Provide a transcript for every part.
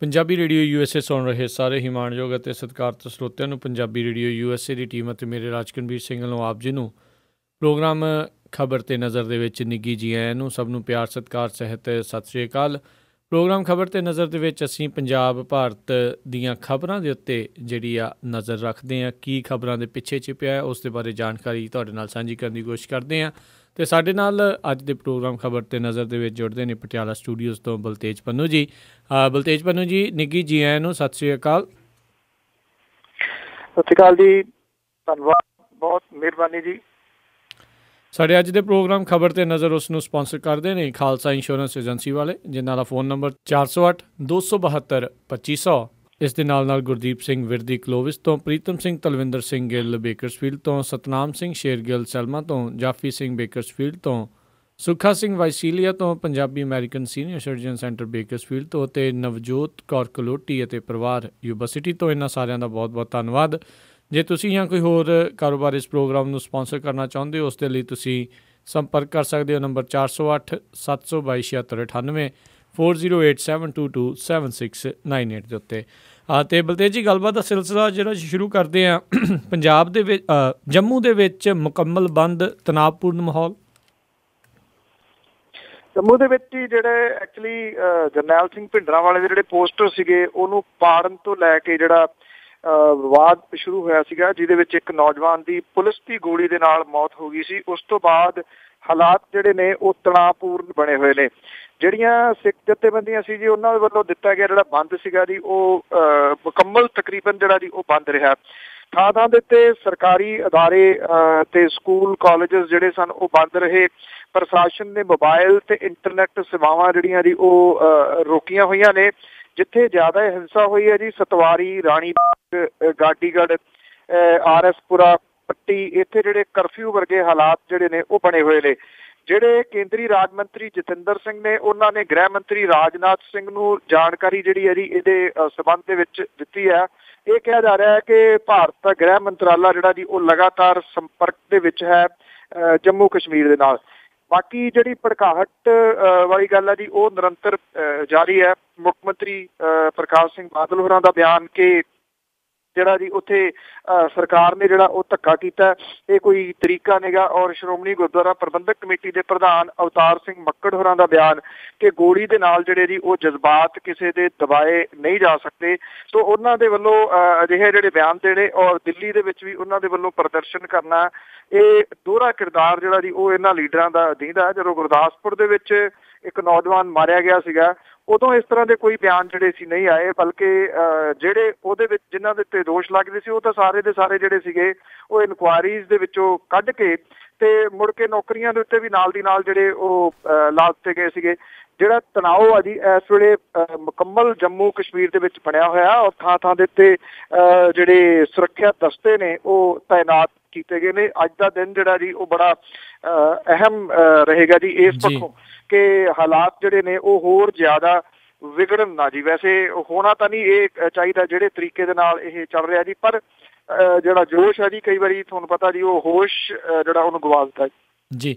Punjabi radio USA ਸੁਣ ਰਹੇ ਸਾਰੇ ਹੀ ਮਾਣਯੋਗ ਅਤੇ ਸਤਿਕਾਰਤ ਸਰੋਤਿਆਂ ਨੂੰ ਪੰਜਾਬੀ ਰੇਡੀਓ USA ਦੀ ਟੀਮ ਅਤੇ ਮੇਰੇ ਰਾਜਕਨਵੀਰ ਸਿੰਘ ਵੱਲੋਂ ਆਪ ਜੀ ਨੂੰ ਪ੍ਰੋਗਰਾਮ ਖਬਰ 'ਤੇ ਨਜ਼ਰ ਦੇ ਵਿੱਚ ਨਿੱਘੀ ਜੀ ਆਇਆਂ ਨੂੰ ਸਭ ਨੂੰ ਪਿਆਰ ਸਤਿਕਾਰ ਸਹਿਤ ਸਤਿ ਸ਼੍ਰੀ ਅਕਾਲ। ਪ੍ਰੋਗਰਾਮ ਖਬਰ 'ਤੇ ਨਜ਼ਰ ਦੇ ਵਿੱਚ ਅਸੀਂ ਪੰਜਾਬ ਭਾਰਤ ਦੀਆਂ ਖਬਰਾਂ ਦੇ ਉੱਤੇ ਜਿਹੜੀ ਆ ਨਜ਼ਰ ਰੱਖਦੇ ਹਾਂ। ਕੀ ਖਬਰਾਂ ਦੇ ਪਿੱਛੇ ਛਿਪਿਆ ਹੈ ਉਸ ਦੇ ਬਾਰੇ ਜਾਣਕਾਰੀ ਤੁਹਾਡੇ ਨਾਲ ਸਾਂਝੀ ਕਰਨ ਦੀ ਕੋਸ਼ਿਸ਼ ਕਰਦੇ ਹਾਂ। ਅਤੇ ਸਾਡੇ ਨਾਲ ਅੱਜ ਦੇ ਪ੍ਰੋਗਰਾਮ ਖਬਰ 'ਤੇ ਨਜ਼ਰ ਦੇ ਵਿੱਚ ਜੁੜਦੇ ਨੇ ਪਟਿਆਲਾ ਸਟੂਡੀਓਜ਼ ਤੋਂ ਬਲਤੇਜ ਪੰਨੂ ਜੀ। ਬਲਤੇਜ ਪੰਨੂ ਜੀ, ਨਿੱਘੀ ਜੀ ਆਇਆਂ ਨੂੰ ਸਤਿ ਸ਼੍ਰੀ ਅਕਾਲ। ਸਤਿ ਸ਼੍ਰੀ ਅਕਾਲ ਜੀ, ਧੰਨਵਾਦ, ਬਹੁਤ ਮਿਹਰਬਾਨੀ ਜੀ। ਸਾਡੇ ਅੱਜ ਦੇ ਪ੍ਰੋਗਰਾਮ ਖਬਰ 'ਤੇ ਨਜ਼ਰ ਉਸ ਨੂੰ ਸਪੋਂਸਰ ਕਰਦੇ ਨੇ ਖਾਲਸਾ ਇੰਸ਼ੋਰੈਂਸ ਏਜੰਸੀ ਵਾਲੇ, ਜਿਨ੍ਹਾਂ ਦਾ ਫ਼ੋਨ ਨੰਬਰ 408-272-2500। ਇਸ ਦੇ ਨਾਲ ਗੁਰਦੀਪ ਸਿੰਘ ਵਿਰਦੀ ਕਲੋਵਿਸ ਤੋਂ, ਪ੍ਰੀਤਮ ਸਿੰਘ ਤਲਵਿੰਦਰ ਸਿੰਘ ਗਿੱਲ ਬੇਕਰਸਫੀਲਡ ਤੋਂ, ਸਤਨਾਮ ਸਿੰਘ ਸ਼ੇਰਗਿੱਲ ਸੈਲਮਾ ਤੋਂ, ਜਾਫੀ ਸਿੰਘ ਬੇਕਰਸਫੀਲਡ ਤੋਂ, ਸੁੱਖਾ ਸਿੰਘ ਵਾਈਸੀਲੀਆ ਤੋਂ, Punjabi American senior surgeon centre Bakersfield ਤੋਂ, ਅਤੇ ਨਵਜੋਤ ਕੌਰ ਕਲੋਟੀ ਅਤੇ ਪਰਿਵਾਰ ਯੂਨੀਵਰਸਿਟੀ ਤੋਂ। ਇਹਨਾਂ ਸਾਰਿਆਂ ਦਾ ਬਹੁਤ ਬਹੁਤ ਧੰਨਵਾਦ। ਜੇ ਤੁਸੀਂ ਜਾਂ ਕੋਈ ਹੋਰ ਕਾਰੋਬਾਰ ਇਸ ਪ੍ਰੋਗਰਾਮ ਨੂੰ ਸਪੋਂਸਰ ਕਰਨਾ ਚਾਹੁੰਦੇ ਹੋ, ਉਸ ਦੇ ਲਈ ਤੁਸੀਂ ਸੰਪਰਕ ਕਰ ਸਕਦੇ ਹੋ ਨੰਬਰ 408-722-7698 4087227698 ਦੇ ਉੱਤੇ। ਅਤੇ ਬਲਤੇਜ ਜੀ, ਗੱਲਬਾਤ ਦਾ ਸਿਲਸਿਲਾ ਜਿਹੜਾ ਸ਼ੁਰੂ ਕਰਦੇ ਹਾਂ। ਪੰਜਾਬ ਦੇ ਵਿੱਚ ਜੰਮੂ ਦੇ ਵਿੱਚ ਮੁਕੰਮਲ ਬੰਦ, ਤਣਾਅਪੂਰਨ ਮਾਹੌਲ। ਜੰਮੂ ਦੇ ਵਿੱਚ ਹੀ ਜਿਹੜੇ ਐਕਚੁਅਲੀ ਜਰਨੈਲ ਸਿੰਘ ਭਿੰਡਰਾਂਵਾਲੇ ਦੇ ਜਿਹੜੇ ਪੋਸਟਰ ਸੀਗੇ ਉਹਨੂੰ ਪਾੜਨ ਤੋਂ ਲੈ ਕੇ ਜਿਹੜਾ ਵਿਵਾਦ ਸ਼ੁਰੂ ਹੋਇਆ ਸੀਗਾ, ਜਿਹਦੇ ਵਿੱਚ ਇੱਕ ਨੌਜਵਾਨ ਦੀ ਪੁਲਿਸ ਦੀ ਗੋਲੀ ਦੇ ਨਾਲ ਮੌਤ ਹੋ ਗਈ ਸੀ। ਉਸ ਤੋਂ ਬਾਅਦ ਹਾਲਾਤ ਜਿਹੜੇ ਨੇ ਉਹ ਤਣਾਅਪੂਰਨ ਬਣੇ ਹੋਏ ਨੇ। ਜਿਹੜੀਆਂ ਸਿੱਖ ਜਥੇਬੰਦੀਆਂ ਸੀ ਜੀ, ਉਹਨਾਂ ਵੱਲੋਂ ਦਿੱਤਾ ਗਿਆ ਜਿਹੜਾ ਬੰਦ ਸੀਗਾ ਜੀ, ਉਹ ਮੁਕੰਮਲ ਤਕਰੀਬਨ ਜਿਹੜਾ ਜੀ ਉਹ ਬੰਦ ਰਿਹਾ। ਥਾਂ ਥਾਂ ਦੇ ਉੱਤੇ ਸਰਕਾਰੀ ਅਦਾਰੇ ਤੇ ਸਕੂਲ ਕਾਲਜਸ ਜਿਹੜੇ ਸਨ ਉਹ ਬੰਦ ਰਹੇ। ਪ੍ਰਸ਼ਾਸਨ ਨੇ ਮੋਬਾਇਲ ਤੇ ਇੰਟਰਨੈਟ ਸੇਵਾਵਾਂ ਜਿਹੜੀਆਂ ਜੀ ਉਹ ਰੋਕੀਆਂ ਹੋਈਆਂ ਨੇ। ਜਿੱਥੇ ਜ਼ਿਆਦਾ ਹਿੰਸਾ ਹੋਈ ਹੈ ਜੀ, ਸਤਵਾਰੀ, ਰਾਣੀ, ਗਾਡੀਗੜ੍ਹ, RS ਪੁਰਾ, ਪੱਟੀ, ਇੱਥੇ ਜਿਹੜੇ ਕਰਫਿਊ ਵਰਗੇ ਹਾਲਾਤ ਜਿਹੜੇ ਨੇ ਉਹ ਬਣੇ ਹੋਏ ਨੇ। ਜਿਹੜੇ ਕੇਂਦਰੀ ਰਾਜ ਮੰਤਰੀ ਜਤਿੰਦਰ ਸਿੰਘ ਨੇ, ਉਹਨਾਂ ਨੇ ਗ੍ਰਹਿ ਮੰਤਰੀ ਰਾਜਨਾਥ ਸਿੰਘ ਨੂੰ ਜਾਣਕਾਰੀ ਜਿਹੜੀ ਹੈ ਜੀ ਇਹਦੇ ਸਬੰਧ ਦੇ ਵਿੱਚ ਦਿੱਤੀ ਹੈ। ਇਹ ਕਿਹਾ ਜਾ ਰਿਹਾ ਹੈ ਕਿ ਭਾਰਤ ਦਾ ਗ੍ਰਹਿ ਮੰਤਰਾਲਾ ਜਿਹੜਾ ਜੀ ਉਹ ਲਗਾਤਾਰ ਸੰਪਰਕ ਦੇ ਵਿੱਚ ਹੈ ਜੰਮੂ ਕਸ਼ਮੀਰ ਦੇ ਨਾਲ। ਬਾਕੀ ਜਿਹੜੀ ਭੜਕਾਹਟ ਵਾਲੀ ਗੱਲ ਹੈ ਜੀ ਉਹ ਨਿਰੰਤਰ ਜਾਰੀ ਹੈ। ਮੁੱਖ ਮੰਤਰੀ ਪ੍ਰਕਾਸ਼ ਸਿੰਘ ਬਾਦਲ ਹੋਰਾਂ ਦਾ ਬਿਆਨ ਕਿ ਜਿਹੜਾ ਜੀ ਉੱਥੇ ਸਰਕਾਰ ਨੇ ਜਿਹੜਾ ਉਹ ਧੱਕਾ ਕੀਤਾ, ਇਹ ਕੋਈ ਤਰੀਕਾ ਨਹੀਂਗਾ। ਔਰ ਸ਼੍ਰੋਮਣੀ ਗੁਰਦੁਆਰਾ ਪ੍ਰਬੰਧਕ ਕਮੇਟੀ ਦੇ ਪ੍ਰਧਾਨ ਅਵਤਾਰ ਸਿੰਘ ਮੱਕੜ ਹੋਰਾਂ ਦਾ ਬਿਆਨ ਕਿ ਗੋਲੀ ਦੇ ਨਾਲ ਜਿਹੜੇ ਜੀ ਉਹ ਜਜ਼ਬਾਤ ਕਿਸੇ ਦੇ ਦਬਾਏ ਨਹੀਂ ਜਾ ਸਕਦੇ। ਸੋ ਉਹਨਾਂ ਦੇ ਵੱਲੋਂ ਅਜਿਹੇ ਜਿਹੜੇ ਬਿਆਨ ਦੇਣੇ ਔਰ ਦਿੱਲੀ ਦੇ ਵਿੱਚ ਵੀ ਉਹਨਾਂ ਦੇ ਵੱਲੋਂ ਪ੍ਰਦਰਸ਼ਨ ਕਰਨਾ, ਇਹ ਦੋਹਰਾ ਕਿਰਦਾਰ ਜਿਹੜਾ ਜੀ ਉਹ ਇਹਨਾਂ ਲੀਡਰਾਂ ਦਾ ਦੀਂਦਾ। ਜਦੋਂ ਗੁਰਦਾਸਪੁਰ ਦੇ ਵਿੱਚ ਇੱਕ ਨੌਜਵਾਨ ਮਾਰਿਆ ਗਿਆ ਸੀਗਾ, ਉਦੋਂ ਇਸ ਤਰ੍ਹਾਂ ਦੇ ਕੋਈ ਬਿਆਨ ਜਿਹੜੇ ਸੀ ਨਹੀਂ ਆਏ, ਬਲਕਿ ਜਿਹੜੇ ਉਹਦੇ ਵਿੱਚ ਜਿਨ੍ਹਾਂ ਦੇ ਉੱਤੇ ਦੋਸ਼ ਲੱਗਦੇ ਸੀ ਉਹ ਤਾਂ ਸਾਰੇ ਦੇ ਸਾਰੇ ਜਿਹੜੇ ਸੀਗੇ ਉਹ ਇਨਕੁਆਇਰੀਜ਼ ਦੇ ਵਿੱਚੋਂ ਕੱਢ ਕੇ ਤੇ ਮੁੜ ਕੇ ਨੌਕਰੀਆਂ ਦੇ ਉੱਤੇ ਵੀ ਨਾਲ ਦੀ ਨਾਲ ਜਿਹੜੇ ਉਹ ਲਾ ਦਿੱਤੇ ਗਏ ਸੀਗੇ। ਜਿਹੜਾ ਤਣਾਅ ਆ ਜੀ ਇਸ ਵੇਲੇ ਮੁਕੰਮਲ ਜੰਮੂ ਕਸ਼ਮੀਰ ਦੇ ਵਿੱਚ ਬਣਿਆ ਹੋਇਆ ਔਰ ਥਾਂ ਥਾਂ ਦੇ ਉੱਤੇ ਜਿਹੜੇ ਸੁਰੱਖਿਆ ਦਸਤੇ ਨੇ ਉਹ ਤਾਇਨਾਤ ਕੀਤੇ ਗਏ ਨੇ। ਅੱਜ ਦਾ ਦਿਨ ਜਿਹੜਾ ਜੀ ਉਹ ਬੜਾ ਅਹਿਮ ਰਹੇਗਾ ਜੀ ਇਸ ਪੱਖੋਂ ਕਿ ਹਾਲਾਤ ਜਿਹੜੇ ਨੇ ਉਹ ਹੋਰ ਜ਼ਿਆਦਾ ਵਿਗੜਨ ਨਾ ਜੀ। ਵੈਸੇ ਹੋਣਾ ਤਾਂ ਨਹੀਂ ਇਹ ਚਾਹੀਦਾ ਜਿਹੜੇ ਤਰੀਕੇ ਦੇ ਨਾਲ ਇਹ ਚੱਲ ਰਿਹਾ ਜੀ, ਪਰ ਜਿਹੜਾ ਜੋਸ਼ ਹੈ ਜੀ ਕਈ ਵਾਰੀ ਤੁਹਾਨੂੰ ਪਤਾ ਜੀ ਉਹ ਹੋਸ਼ ਜਿਹੜਾ ਉਹਨੂੰ ਗਵਾ ਦਿੱਤਾ ਜੀ।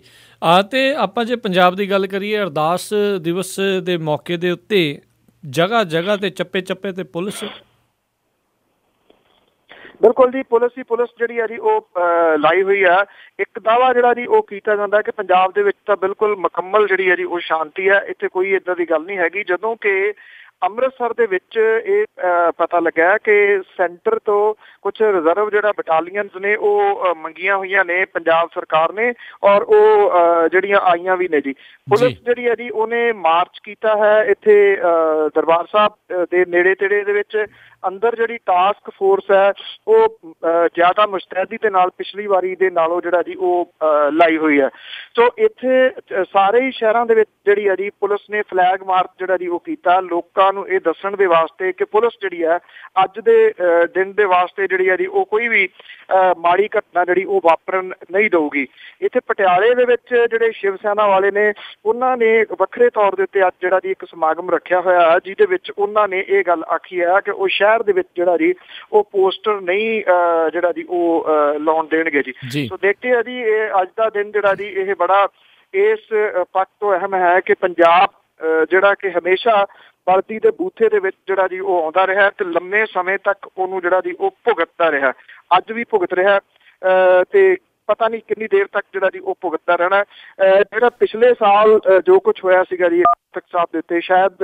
ਅਤੇ ਆਪਾਂ ਜੇ ਪੰਜਾਬ ਦੀ ਗੱਲ ਕਰੀਏ, ਅਰਦਾਸ ਦਿਵਸ ਦੇ ਮੌਕੇ ਦੇ ਉੱਤੇ ਜਗ੍ਹਾ ਜਗ੍ਹਾ ਤੇ ਚੱਪੇ ਚੱਪੇ ਤੇ ਪੁਲਿਸ। ਬਿਲਕੁਲ ਜੀ, ਪੁਲਿਸ ਜਿਹੜੀ ਹੈ ਜੀ ਉਹ ਲਾਈ ਹੋਈ ਆ। ਇੱਕ ਦਾਅਵਾ ਜਿਹੜਾ ਜੀ ਉਹ ਕੀਤਾ ਜਾਂਦਾ ਕਿ ਪੰਜਾਬ ਦੇ ਵਿੱਚ ਤਾਂ ਬਿਲਕੁਲ ਮੁਕੰਮਲ ਜਿਹੜੀ ਹੈ ਜੀ ਉਹ ਸ਼ਾਂਤੀ ਹੈ, ਇੱਥੇ ਕੋਈ ਇੱਦਾਂ ਦੀ ਗੱਲ ਨਹੀਂ ਹੈਗੀ। ਜਦੋਂ ਕਿ ਅੰਮ੍ਰਿਤਸਰ ਦੇ ਵਿੱਚ ਇਹ ਪਤਾ ਲੱਗਾ ਕਿ ਸੈਂਟਰ ਤੋਂ ਕੁਝ ਰਿਜ਼ਰਵ ਜਿਹੜਾ ਬਟਾਲੀਅਨਸ ਨੇ ਉਹ ਮੰਗੀਆਂ ਹੋਈਆਂ ਨੇ ਪੰਜਾਬ ਸਰਕਾਰ ਨੇ ਔਰ ਉਹ ਜਿਹੜੀਆਂ ਆਈਆਂ ਵੀ ਨੇ ਜੀ। ਪੁਲਿਸ ਜਿਹੜੀ ਹੈ ਜੀ ਉਹਨੇ ਮਾਰਚ ਕੀਤਾ ਹੈ ਇੱਥੇ ਦਰਬਾਰ ਸਾਹਿਬ ਦੇ ਨੇੜੇ ਤੇੜੇ ਦੇ ਵਿੱਚ। ਅੰਦਰ ਜਿਹੜੀ ਟਾਸਕ ਫੋਰਸ ਹੈ ਉਹ ਜ਼ਿਆਦਾ ਮੁਸ਼ਤੈਦੀ ਦੇ ਨਾਲ ਪਿਛਲੀ ਵਾਰੀ ਦੇ ਨਾਲੋਂ ਜਿਹੜਾ ਜੀ ਉਹ ਲਾਈ ਹੋਈ ਹੈ। ਸੋ ਇੱਥੇ ਸਾਰੇ ਹੀ ਸ਼ਹਿਰਾਂ ਦੇ ਵਿੱਚ ਜਿਹੜੀ ਹੈ ਜੀ ਪੁਲਿਸ ਨੇ ਫਲੈਗ ਮਾਰਚ ਜਿਹੜਾ ਜੀ ਉਹ ਕੀਤਾ, ਲੋਕਾਂ ਨੂੰ ਇਹ ਦੱਸਣ ਦੇ ਵਾਸਤੇ ਕਿ ਪੁਲਿਸ ਜਿਹੜੀ ਹੈ ਅੱਜ ਦੇ ਦਿਨ ਦੇ ਵਾਸਤੇ ਜਿਹੜੀ ਹੈ ਜੀ ਉਹ ਕੋਈ ਵੀ ਮਾੜੀ ਘਟਨਾ ਜਿਹੜੀ ਉਹ ਵਾਪਰਨ ਨਹੀਂ ਦਊਗੀ। ਇੱਥੇ ਪਟਿਆਲੇ ਦੇ ਵਿੱਚ ਜਿਹੜੇ ਸ਼ਿਵ ਸੈਨਾ ਵਾਲੇ ਨੇ ਉਹਨਾਂ ਨੇ ਵੱਖਰੇ ਤੌਰ ਦੇ ਉੱਤੇ ਅੱਜ ਜਿਹੜਾ ਜੀ ਇੱਕ ਸਮਾਗਮ ਰੱਖਿਆ ਹੋਇਆ, ਜਿਹਦੇ ਵਿੱਚ ਉਹਨਾਂ ਨੇ ਇਹ ਗੱਲ ਆਖੀ ਹੈ ਕਿ ਉਹ ਸ਼ਹਿਰ ਦੇ ਵਿੱਚ ਜਿਹੜਾ ਜੀ ਉਹ ਪੋਸਟਰ ਨਹੀਂ ਜਿਹੜਾ ਜੀ ਉਹ ਲਾਉਣ ਦੇਣਗੇ ਜੀ। ਸੋ ਦੇਖਦੇ ਆ ਜੀ ਇਹ ਅੱਜ ਦਾ ਦਿਨ ਜਿਹੜਾ ਜੀ ਇਹ ਬੜਾ ਇਸ ਪੱਖ ਤੋਂ ਅਹਿਮ ਹੈ ਕਿ ਪੰਜਾਬ ਜਿਹੜਾ ਕਿ ਹਮੇਸ਼ਾ ਬਲਦੀ ਦੇ ਬੂਥੇ ਦੇ ਵਿੱਚ ਜਿਹੜਾ ਜੀ ਉਹ ਆਉਂਦਾ ਰਿਹਾ ਤੇ ਲੰਮੇ ਸਮੇਂ ਤੱਕ ਉਹਨੂੰ ਜਿਹੜਾ ਜੀ ਉਹ ਭੁਗਤਦਾ ਰਿਹਾ, ਅੱਜ ਵੀ ਭੁਗਤ ਰਿਹਾ ਤੇ ਪਤਾ ਨਹੀਂ ਕਿੰਨੀ ਦੇਰ ਤੱਕ ਜਿਹੜਾ ਜੀ ਉਹ ਭੁਗਤਦਾ ਰਹਿਣਾ। ਜਿਹੜਾ ਪਿਛਲੇ ਸਾਲ ਜੋ ਕੁਝ ਹੋਇਆ ਸੀਗਾ ਜੀ ਤਖਤ ਸਾਹਿਬ ਦੇ ਉੱਤੇ, ਸ਼ਾਇਦ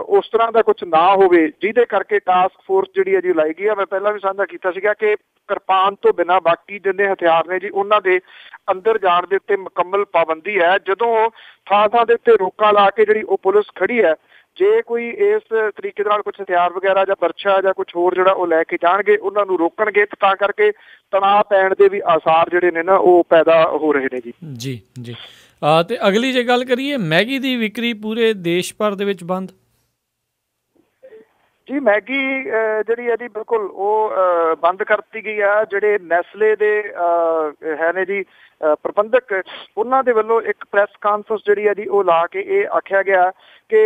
ਉਸ ਤਰ੍ਹਾਂ ਦਾ ਕੁਝ ਨਾ ਹੋਵੇ ਜਿਹਦੇ ਕਰਕੇ ਟਾਸਕ ਫੋਰਸ ਜਿਹੜੀ ਹੈ ਜੀ ਲਾਈ ਗਈ ਆ। ਮੈਂ ਪਹਿਲਾਂ ਵੀ ਸਾਂਝਾ ਕੀਤਾ ਸੀਗਾ ਕਿ ਕਿਰਪਾਨ ਤੋਂ ਬਿਨਾਂ ਬਾਕੀ ਜਿੰਨੇ ਹਥਿਆਰ ਨੇ ਜੀ ਉਹਨਾਂ ਦੇ ਅੰਦਰ ਜਾਣ ਦੇ ਉੱਤੇ ਮੁਕੰਮਲ ਪਾਬੰਦੀ ਹੈ। ਜਦੋਂ ਥਾਂ ਥਾਂ ਦੇ ਉੱਤੇ ਰੋਕਾਂ ਲਾ ਕੇ ਜਿਹੜੀ ਉਹ ਪੁਲਿਸ ਖੜੀ ਹੈ, ਜੇ ਕੋਈ ਇਸ ਤਰੀਕੇ ਦੇ ਨਾਲ ਕੁਝ ਹਥਿਆਰ ਵਗੈਰਾ ਜਾਂ ਬਰਛਾ ਜਾਂ ਕੁਝ ਹੋਰ ਜਿਹੜਾ ਉਹ ਲੈ ਕੇ ਜਾਣਗੇ, ਉਹਨਾਂ ਨੂੰ ਰੋਕਣਗੇ, ਤਾਂ ਕਰਕੇ ਤਣਾਅ ਪੈਣ ਦੇ ਵੀ ਆਸਾਰ ਜਿਹੜੇ ਨੇ ਨਾ ਉਹ ਪੈਦਾ ਹੋ ਰਹੇ ਨੇ ਜੀ। ਜੀ ਜੀ ਤੇ ਅਗਲੀ ਜੇ ਗੱਲ ਕਰੀਏ, ਮੈਗੀ ਦੀ ਵਿਕਰੀ ਪੂਰੇ ਦੇਸ਼ ਭਰ ਦੇ ਵਿੱਚ ਬੰਦ। ਜੀ ਮੈਗੀ ਜਿਹੜੀ ਹੈ ਜੀ ਬਿਲਕੁਲ ਉਹ ਬੰਦ ਕਰ ਦਿੱਤੀ ਗਈ ਆ। ਜਿਹੜੇ ਨੈਸਲੇ ਦੇ ਹੈ ਨੇ ਜੀ ਪ੍ਰਬੰਧਕ, ਉਹਨਾਂ ਦੇ ਵੱਲੋਂ ਇੱਕ ਪ੍ਰੈਸ ਕਾਨਫਰੰਸ ਜਿਹੜੀ ਹੈ ਜੀ ਉਹ ਲਾ ਕੇ ਇਹ ਆਖਿਆ ਗਿਆ ਕਿ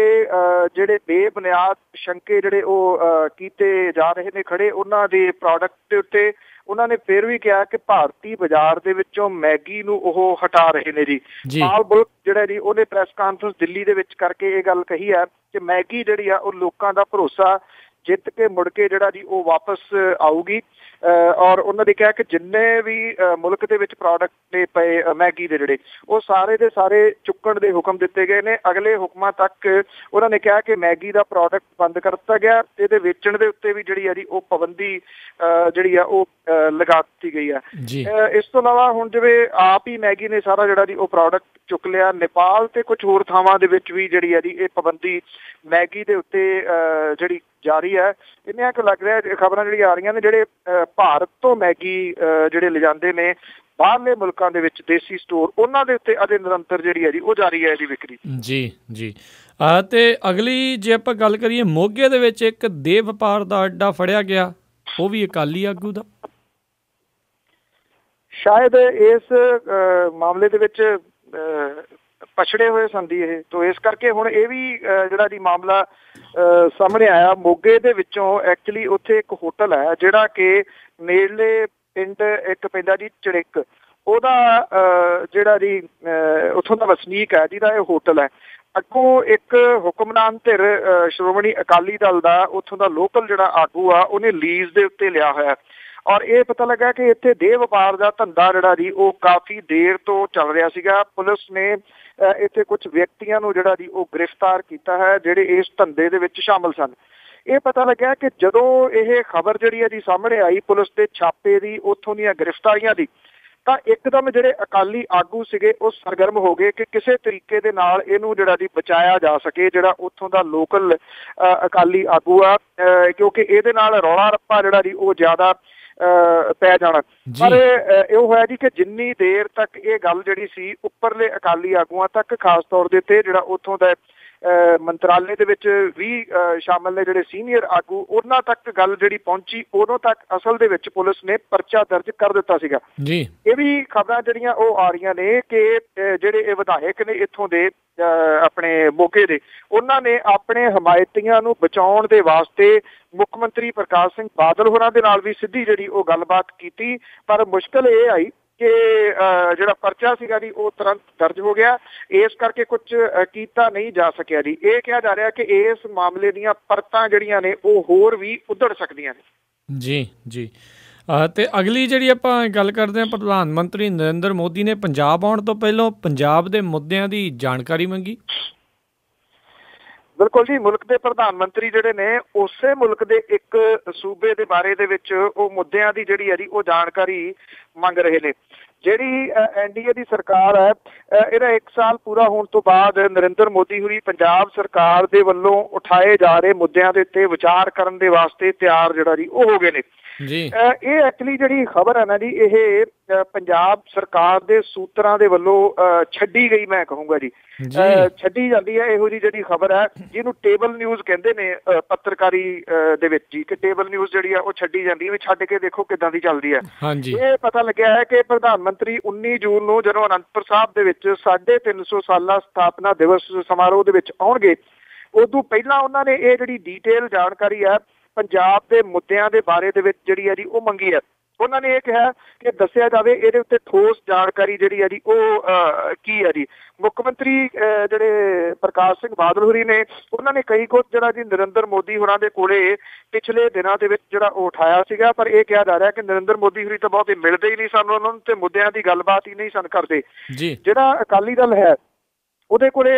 ਜਿਹੜੇ ਬੇਬੁਨਿਆਦ ਸ਼ੰਕੇ ਜਿਹੜੇ ਉਹ ਕੀਤੇ ਜਾ ਰਹੇ ਨੇ ਖੜੇ ਉਹਨਾਂ ਦੇ ਪ੍ਰੋਡਕਟ ਦੇ ਉੱਤੇ, ਉਹਨਾਂ ਨੇ ਫਿਰ ਵੀ ਕਿਹਾ ਕਿ ਭਾਰਤੀ ਬਾਜ਼ਾਰ ਦੇ ਵਿੱਚੋਂ ਮੈਗੀ ਨੂੰ ਉਹ ਹਟਾ ਰਹੇ ਨੇ ਜੀ। ਪਾਲ ਬੁਲਕ ਜਿਹੜਾ ਜੀ ਉਹਨੇ ਪ੍ਰੈਸ ਕਾਨਫਰੰਸ ਦਿੱਲੀ ਦੇ ਵਿੱਚ ਕਰਕੇ ਇਹ ਗੱਲ ਕਹੀ ਹੈ ਕਿ ਮੈਗੀ ਜਿਹੜੀ ਆ ਉਹ ਲੋਕਾਂ ਦਾ ਭਰੋਸਾ ਜਿੱਤ ਕੇ ਮੁੜ ਕੇ ਜਿਹੜਾ ਜੀ ਉਹ ਵਾਪਸ ਆਊਗੀ। ਔਰ ਉਹਨਾਂ ਨੇ ਕਿਹਾ ਕਿ ਜਿੰਨੇ ਵੀ ਮੁਲਕ ਦੇ ਵਿੱਚ ਪ੍ਰੋਡਕਟ ਨੇ ਪਏ ਮੈਗੀ ਦੇ ਜਿਹੜੇ, ਉਹ ਸਾਰੇ ਦੇ ਸਾਰੇ ਚੁੱਕਣ ਦੇ ਹੁਕਮ ਦਿੱਤੇ ਗਏ ਨੇ। ਅਗਲੇ ਹੁਕਮਾਂ ਤੱਕ ਉਹਨਾਂ ਨੇ ਕਿਹਾ ਕਿ ਮੈਗੀ ਦਾ ਪ੍ਰੋਡਕਟ ਬੰਦ ਕਰ ਦਿੱਤਾ ਗਿਆ। ਇਹਦੇ ਵੇਚਣ ਦੇ ਉੱਤੇ ਵੀ ਜਿਹੜੀ ਆ ਜੀ ਉਹ ਪਾਬੰਦੀ ਜਿਹੜੀ ਆ ਉਹ ਲਗਾ ਦਿੱਤੀ ਗਈ ਆ। ਇਸ ਤੋਂ ਇਲਾਵਾ ਹੁਣ ਜਿਵੇਂ ਆਪ ਹੀ ਮੈਗੀ ਨੇ ਸਾਰਾ ਜਿਹੜਾ ਜੀ ਉਹ ਪ੍ਰੋਡਕਟ ਚੁੱਕ ਲਿਆ। ਨੇਪਾਲ ਤੇ ਕੁਝ ਹੋਰ ਥਾਵਾਂ ਦੇ ਵਿੱਚ ਵੀ ਜਿਹੜੀ ਆ ਜੀ ਇਹ ਪਾਬੰਦੀ ਮੈਗੀ ਦੇ ਉੱਤੇ ਜਿਹੜੀ ਜਾਰੀ ਹੈ। ਇੰਨੀਆਂ ਕੁ ਲੱਗ ਰਿਹਾ ਖਬਰਾਂ ਜਿਹੜੀਆਂ ਆ ਰਹੀਆਂ ਨੇ, ਜਿਹੜੇ ਭਾਰਤ ਤੋਂ ਮੈਗੀ ਜਿਹੜੇ ਲਿਜਾਂਦੇ ਨੇ ਬਾਹਰਲੇ ਮੁਲਕਾਂ ਦੇ ਵਿੱਚ ਦੇਸੀ ਸਟੋਰ, ਉਹਨਾਂ ਦੇ ਉੱਤੇ ਅਜੇ ਨਿਰੰਤਰ ਜਿਹੜੀ ਹੈ ਜੀ ਉਹ ਜਾਰੀ ਹੈ ਇਹਦੀ ਵਿਕਰੀ। ਜੀ ਜੀ ਤੇ ਅਗਲੀ ਜੇ ਆਪਾਂ ਗੱਲ ਕਰੀਏ, ਮੋਗੇ ਦੇ ਵਿੱਚ ਇੱਕ ਦੇਹ ਵਪਾਰ ਦਾ ਅੱਡਾ ਫੜਿਆ ਗਿਆ, ਉਹ ਵੀ ਅਕਾਲੀ ਆਗੂ ਦਾ। ਸ਼ਾਇਦ ਇਸ ਮਾਮਲੇ ਦੇ ਵਿੱਚ ਪਛੜੇ ਹੋਏ ਸਨ ਜੀ ਇਹ, ਤੋਂ ਇਸ ਕਰਕੇ ਹੁਣ ਇਹ ਵੀ ਜਿਹੜਾ ਜੀ ਮਾਮਲਾ ਸਾਹਮਣੇ ਆਇਆ। ਮੋਗੇ ਦੇ ਵਿੱਚੋਂ ਐਕਚੁਅਲੀ ਉੱਥੇ ਇੱਕ ਹੋਟਲ ਹੈ ਜਿਹੜਾ ਕਿ ਨੇੜਲੇ ਪਿੰਡ ਇੱਕ ਪੈਂਦਾ ਜੀ ਚੜਿੱਕ, ਉਹਦਾ ਜਿਹੜਾ ਜੀ ਉੱਥੋਂ ਦਾ ਵਸਨੀਕ ਹੈ ਜਿਹਦਾ ਇਹ ਹੋਟਲ ਹੈ, ਅੱਗੋਂ ਇੱਕ ਹੁਕਮਰਾਨ ਧਿਰ ਸ਼੍ਰੋਮਣੀ ਅਕਾਲੀ ਦਲ ਦਾ ਉੱਥੋਂ ਦਾ ਲੋਕਲ ਜਿਹੜਾ ਆਗੂ ਆ, ਉਹਨੇ ਲੀਜ਼ ਦੇ ਉੱਤੇ ਲਿਆ ਹੋਇਆ। ਔਰ ਇਹ ਪਤਾ ਲੱਗਾ ਕਿ ਇੱਥੇ ਦੇਹ ਵਪਾਰ ਦਾ ਧੰਦਾ ਜਿਹੜਾ ਜੀ ਉਹ ਕਾਫੀ ਦੇਰ ਤੋਂ ਚੱਲ ਰਿਹਾ ਸੀਗਾ। ਪੁਲਿਸ ਨੇ ਇੱਥੇ ਕੁਝ ਵਿਅਕਤੀਆਂ ਨੂੰ ਜਿਹੜਾ ਜੀ ਉਹ ਗ੍ਰਿਫਤਾਰ ਕੀਤਾ ਹੈ ਜਿਹੜੇ ਇਸ ਧੰਦੇ ਦੇ ਵਿੱਚ ਸ਼ਾਮਲ ਸਨ। ਇਹ ਪਤਾ ਲੱਗਿਆ ਕਿ ਜਦੋਂ ਇਹ ਖਬਰ ਜਿਹੜੀ ਹੈ ਜੀ ਸਾਹਮਣੇ ਆਈ ਪੁਲਿਸ ਦੇ ਛਾਪੇ ਦੀ, ਉੱਥੋਂ ਦੀਆਂ ਗ੍ਰਿਫਤਾਰੀਆਂ ਦੀ, ਤਾਂ ਇੱਕਦਮ ਜਿਹੜੇ ਅਕਾਲੀ ਆਗੂ ਸੀਗੇ ਉਹ ਸਰਗਰਮ ਹੋ ਗਏ ਕਿ ਕਿਸੇ ਤਰੀਕੇ ਦੇ ਨਾਲ ਇਹਨੂੰ ਜਿਹੜਾ ਜੀ ਬਚਾਇਆ ਜਾ ਸਕੇ, ਜਿਹੜਾ ਉੱਥੋਂ ਦਾ ਲੋਕਲ ਅਕਾਲੀ ਆਗੂ ਆ, ਕਿਉਂਕਿ ਇਹਦੇ ਨਾਲ ਰੌਲਾ ਰੱਪਾ ਜਿਹੜਾ ਜੀ ਉਹ ਜ਼ਿਆਦਾ ਪੈ ਜਾਣਾ। ਪਰ ਇਹ ਹੋਇਆ ਜੀ ਕਿ ਜਿੰਨੀ ਦੇਰ ਤੱਕ ਇਹ ਗੱਲ ਜਿਹੜੀ ਸੀ ਉੱਪਰਲੇ ਅਕਾਲੀ ਆਗੂਆਂ ਤੱਕ, ਖਾਸ ਤੌਰ ਦੇ ਉੱਤੇ ਜਿਹੜਾ ਉੱਥੋਂ ਦਾ ਮੰਤਰਾਲੇ ਦੇ ਵਿੱਚ ਵੀ ਸ਼ਾਮਲ ਨੇ ਜਿਹੜੇ ਸੀਨੀਅਰ ਆਗੂ, ਉਹਨਾਂ ਤੱਕ ਗੱਲ ਜਿਹੜੀ ਪਹੁੰਚੀ, ਉਦੋਂ ਤੱਕ ਅਸਲ ਦੇ ਵਿੱਚ ਪੁਲਿਸ ਨੇ ਪਰਚਾ ਦਰਜ ਕਰ ਦਿੱਤਾ ਸੀਗਾ ਜੀ। ਇਹ ਵੀ ਖਬਰਾਂ ਜਿਹੜੀਆਂ ਉਹ ਆ ਰਹੀਆਂ ਨੇ ਕਿ ਜਿਹੜੇ ਇਹ ਵਿਧਾਇਕ ਨੇ ਇੱਥੋਂ ਦੇ ਆਪਣੇ ਮੋਗੇ ਦੇ, ਉਹਨਾਂ ਨੇ ਆਪਣੇ ਹਮਾਇਤੀਆਂ ਨੂੰ ਬਚਾਉਣ ਦੇ ਵਾਸਤੇ ਮੁੱਖ ਮੰਤਰੀ ਪ੍ਰਕਾਸ਼ ਸਿੰਘ ਬਾਦਲ ਹੋਰਾਂ ਦੇ ਨਾਲ ਵੀ ਸਿੱਧੀ ਜਿਹੜੀ ਉਹ ਗੱਲਬਾਤ ਕੀਤੀ, ਪਰ ਮੁਸ਼ਕਲ ਇਹ ਆਈ ਕਿ ਜਿਹੜਾ ਪਰਚਾ ਸੀਗਾ ਜੀ ਉਹ ਤੁਰੰਤ ਦਰਜ ਹੋ ਗਿਆ, ਇਸ ਕਰਕੇ ਕੁਝ ਕੀਤਾ ਨਹੀਂ ਜਾ ਸਕਿਆ ਜੀ। ਇਹ ਕਿਹਾ ਜਾ ਰਿਹਾ ਕਿ ਇਸ ਮਾਮਲੇ ਦੀਆਂ ਪਰਤਾਂ ਜਿਹੜੀਆਂ ਨੇ ਉਹ ਹੋਰ ਵੀ ਉੱਧੜ ਸਕਦੀਆਂ ਨੇ। ਜੀ ਜੀ ਤੇ ਅਗਲੀ ਜਿਹੜੀ ਆਪਾਂ ਗੱਲ ਕਰਦੇ ਹਾਂ, ਪ੍ਰਧਾਨ ਮੰਤਰੀ ਨਰਿੰਦਰ ਮੋਦੀ ਨੇ ਪੰਜਾਬ ਆਉਣ ਤੋਂ ਪਹਿਲਾਂ ਪੰਜਾਬ ਦੇ ਮੁੱਦਿਆਂ ਦੀ ਜਾਣਕਾਰੀ ਮੰਗੀ। ਬਿਲਕੁਲ ਜੀ, ਮੁਲਕ ਦੇ ਪ੍ਰਧਾਨ ਮੰਤਰੀ ਜਿਹੜੇ ਨੇ ਉਸੇ ਮੁਲਕ ਦੇ ਇੱਕ ਸੂਬੇ ਦੇ ਬਾਰੇ ਦੇ ਵਿੱਚ ਉਹ ਮੁੱਦਿਆਂ ਦੀ ਜਿਹੜੀ ਹੈ ਜੀ ਉਹ ਜਾਣਕਾਰੀ ਮੰਗ ਰਹੇ ਨੇ। ਜਿਹੜੀ ਐਨਡੀਏ ਦੀ ਸਰਕਾਰ ਹੈ, ਇਹਦਾ 1 ਸਾਲ ਪੂਰਾ ਹੋਣ ਤੋਂ ਬਾਅਦ ਨਰਿੰਦਰ ਮੋਦੀ ਹੋਰੀ ਪੰਜਾਬ ਸਰਕਾਰ ਦੇ ਵੱਲੋਂ ਉਠਾਏ ਜਾ ਰਹੇ ਮੁੱਦਿਆਂ ਦੇ ਉੱਤੇ ਵਿਚਾਰ ਕਰਨ ਦੇ ਵਾਸਤੇ ਤਿਆਰ ਜਿਹੜਾ ਜੀ ਉਹ ਹੋ ਗਏ ਨੇ ਜੀ। ਇਹ ਐਕਚੁਅਲੀ ਜਿਹੜੀ ਖਬਰ ਹੈ ਨਾ ਜੀ, ਇਹ ਪੰਜਾਬ ਸਰਕਾਰ ਦੇ ਸੂਤਰਾਂ ਦੇ ਵੱਲੋਂ ਛੱਡੀ ਗਈ, ਮੈਂ ਕਹੂੰਗਾ ਜੀ ਛੱਡੀ ਜਾਂਦੀ ਹੈ ਇਹੋ ਜਿਹੀ ਜਿਹੜੀ ਖਬਰ ਹੈ, ਜਿਹਨੂੰ ਟੇਬਲ ਨਿਊਜ਼ ਕਹਿੰਦੇ ਨੇ ਪੱਤਰਕਾਰੀ ਦੇ ਵਿੱਚ ਜੀ, ਕਿ ਟੇਬਲ ਨਿਊਜ਼ ਜਿਹੜੀ ਆ ਉਹ ਛੱਡੀ ਜਾਂਦੀ ਹੈ, ਵੀ ਛੱਡ ਕੇ ਦੇਖੋ ਕਿੱਦਾਂ ਦੀ ਚੱਲਦੀ ਹੈ। ਇਹ ਪਤਾ ਲੱਗਿਆ ਹੈ ਕਿ ਪ੍ਰਧਾਨ ਮੰਤਰੀ 19 ਜੂਨ ਨੂੰ ਜਦੋਂ ਅਨੰਦਪੁਰ ਸਾਹਿਬ ਦੇ ਵਿੱਚ 350 ਸਾਲਾ ਸਥਾਪਨਾ ਦਿਵਸ ਸਮਾਰੋਹ ਦੇ ਵਿੱਚ ਆਉਣਗੇ, ਉਦੋਂ ਪਹਿਲਾਂ ਉਹਨਾਂ ਨੇ ਇਹ ਜਿਹੜੀ ਡੀਟੇਲ ਜਾਣਕਾਰੀ ਹੈ ਪੰਜਾਬ ਦੇ ਮੁੱਦਿਆਂ ਦੇ ਬਾਰੇ ਦੇ ਵਿੱਚ ਜਿਹੜੀ ਹੈ ਜੀ ਉਹ ਮੰਗੀ ਹੈ। ਉਹਨਾਂ ਨੇ ਇਹ ਕਿਹਾ ਕਿ ਦੱਸਿਆ ਜਾਵੇ ਇਹਦੇ ਉੱਤੇ ਠੋਸ ਜਾਣਕਾਰੀ ਜਿਹੜੀ ਹੈ ਜੀ ਉਹ ਕੀ ਹੈ ਜੀ। ਮੁੱਖ ਮੰਤਰੀ ਜਿਹੜੇ ਪ੍ਰਕਾਸ਼ ਸਿੰਘ ਬਾਦਲ ਹੋਰੀ ਨੇ ਉਹਨਾਂ ਨੇ ਕਈ ਕੁਝ ਜਿਹੜਾ ਜੀ ਨਰਿੰਦਰ ਮੋਦੀ ਹੋਰਾਂ ਦੇ ਕੋਲੇ ਪਿਛਲੇ ਦਿਨਾਂ ਦੇ ਵਿੱਚ ਜਿਹੜਾ ਉਹ ਉਠਾਇਆ ਸੀਗਾ, ਪਰ ਇਹ ਕਿਹਾ ਜਾ ਰਿਹਾ ਕਿ ਨਰਿੰਦਰ ਮੋਦੀ ਹੋਰੀ ਤਾਂ ਬਹੁਤੇ ਮਿਲਦੇ ਹੀ ਨਹੀਂ ਸਾਨੂੰ ਉਹਨਾਂ ਨੂੰ ਤੇ ਮੁੱਦਿਆਂ ਦੀ ਗੱਲਬਾਤ ਹੀ ਨਹੀਂ ਸਨ ਕਰਦੇ। ਜਿਹੜਾ ਅਕਾਲੀ ਦਲ ਹੈ ਉਹਦੇ ਕੋਲੇ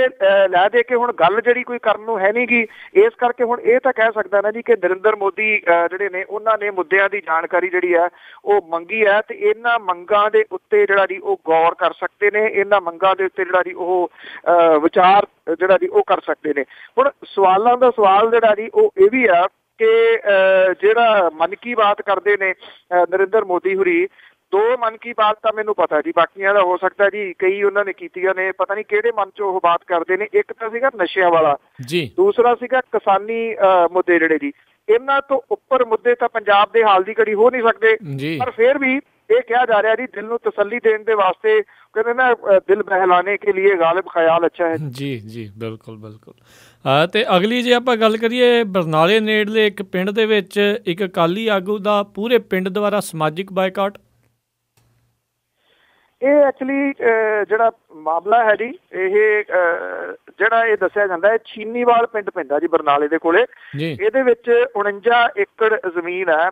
ਲੈ ਦੇ ਕੇ ਹੁਣ ਗੱਲ ਜਿਹੜੀ ਕੋਈ ਕਰਨ ਨੂੰ ਹੈ ਨਹੀਂ ਗੀ। ਇਸ ਕਰਕੇ ਹੁਣ ਇਹ ਤਾਂ ਕਹਿ ਸਕਦਾ ਨਾ ਜੀ ਕਿ ਨਰਿੰਦਰ ਮੋਦੀ ਜਿਹੜੇ ਨੇ ਉਹਨਾਂ ਨੇ ਮੁੱਦਿਆਂ ਦੀ ਜਾਣਕਾਰੀ ਜਿਹੜੀ ਹੈ ਉਹ ਮੰਗੀ ਹੈ ਤੇ ਇਹਨਾਂ ਮੰਗਾਂ ਦੇ ਉੱਤੇ ਜਿਹੜਾ ਜੀ ਉਹ ਗੌਰ ਕਰ ਸਕਦੇ ਨੇ, ਇਹਨਾਂ ਮੰਗਾਂ ਦੇ ਉੱਤੇ ਜਿਹੜਾ ਜੀ ਉਹ ਵਿਚਾਰ ਜਿਹੜਾ ਜੀ ਉਹ ਕਰ ਸਕਦੇ ਨੇ। ਹੁਣ ਸਵਾਲਾਂ ਦਾ ਸਵਾਲ ਜਿਹੜਾ ਜੀ ਉਹ ਇਹ ਵੀ ਆ ਕਿ ਜਿਹੜਾ ਮਨ ਕੀ ਬਾਤ ਕਰਦੇ ਨੇ ਨਰਿੰਦਰ ਮੋਦੀ ਹੋਰੀ, 2 ਮਨ ਕੀ ਬਾਤ ਤਾਂ ਮੈਨੂੰ ਪਤਾ ਜੀ, ਬਾਕੀਆਂ ਦਾ ਹੋ ਸਕਦਾ ਜੀ ਕਈ ਉਹਨਾਂ ਨੇ ਕੀਤੀਆਂ ਨੇ, ਪਤਾ ਨਹੀਂ ਕਿਹੜੇ ਮਨ 'ਚ ਉਹ ਬਾਤ ਕਰਦੇ ਨੇ। ਇੱਕ ਤਾਂ ਸੀਗਾ ਨਸ਼ਿਆਂ ਵਾਲਾ ਜੀ, ਦੂਸਰਾ ਸੀਗਾ ਕਿਸਾਨੀ ਮੁੱਦੇ ਜਿਹੜੇ ਜੀ। ਇਹਨਾਂ ਤੋਂ ਉੱਪਰ ਮੁੱਦੇ ਤਾਂ ਪੰਜਾਬ ਦੇ ਹਾਲ ਦੀ ਘੜੀ ਹੋ ਨਹੀਂ ਸਕਦੇ, ਪਰ ਫਿਰ ਵੀ ਇਹ ਕਿਹਾ ਜਾ ਰਿਹਾ ਜੀ ਦਿਲ ਨੂੰ ਤਸੱਲੀ ਦੇਣ ਦੇ ਵਾਸਤੇ, ਕਹਿੰਦੇ ਨਾ ਦਿਲ ਬਹਿਲਾਨੇ ਕੇ ਲਈ ਗਾਲਿਬ ਖਿਆਲ ਅੱਛਾ ਹੈ। ਜੀ ਜੀ ਬਿਲਕੁਲ ਬਿਲਕੁਲ। ਤੇ ਅਗਲੀ ਜੇ ਆਪਾਂ ਗੱਲ ਕਰੀਏ ਬਰਨਾਲੇ ਨੇੜਲੇ ਇੱਕ ਪਿੰਡ ਦੇ ਵਿੱਚ ਇੱਕ ਅਕਾਲੀ ਆਗੂ ਦਾ ਪੂਰੇ ਪਿੰਡ ਦੁਆਰਾ ਸਮਾਜਿਕ ਬਾਈਕਾਟ। ਇਹ ਐਕਚੁਅਲੀ ਜਿਹੜਾ ਮਾਮਲਾ ਹੈ ਜੀ ਇਹ ਜਿਹੜਾ ਇਹ ਦੱਸਿਆ ਜਾਂਦਾ ਹੈ ਛੀਨੀਵਾਲ ਪਿੰਡ ਪੈਂਦਾ ਜੀ ਬਰਨਾਲੇ ਦੇ ਕੋਲੇ। ਇਹਦੇ ਵਿੱਚ 49 ਏਕੜ ਜ਼ਮੀਨ ਹੈ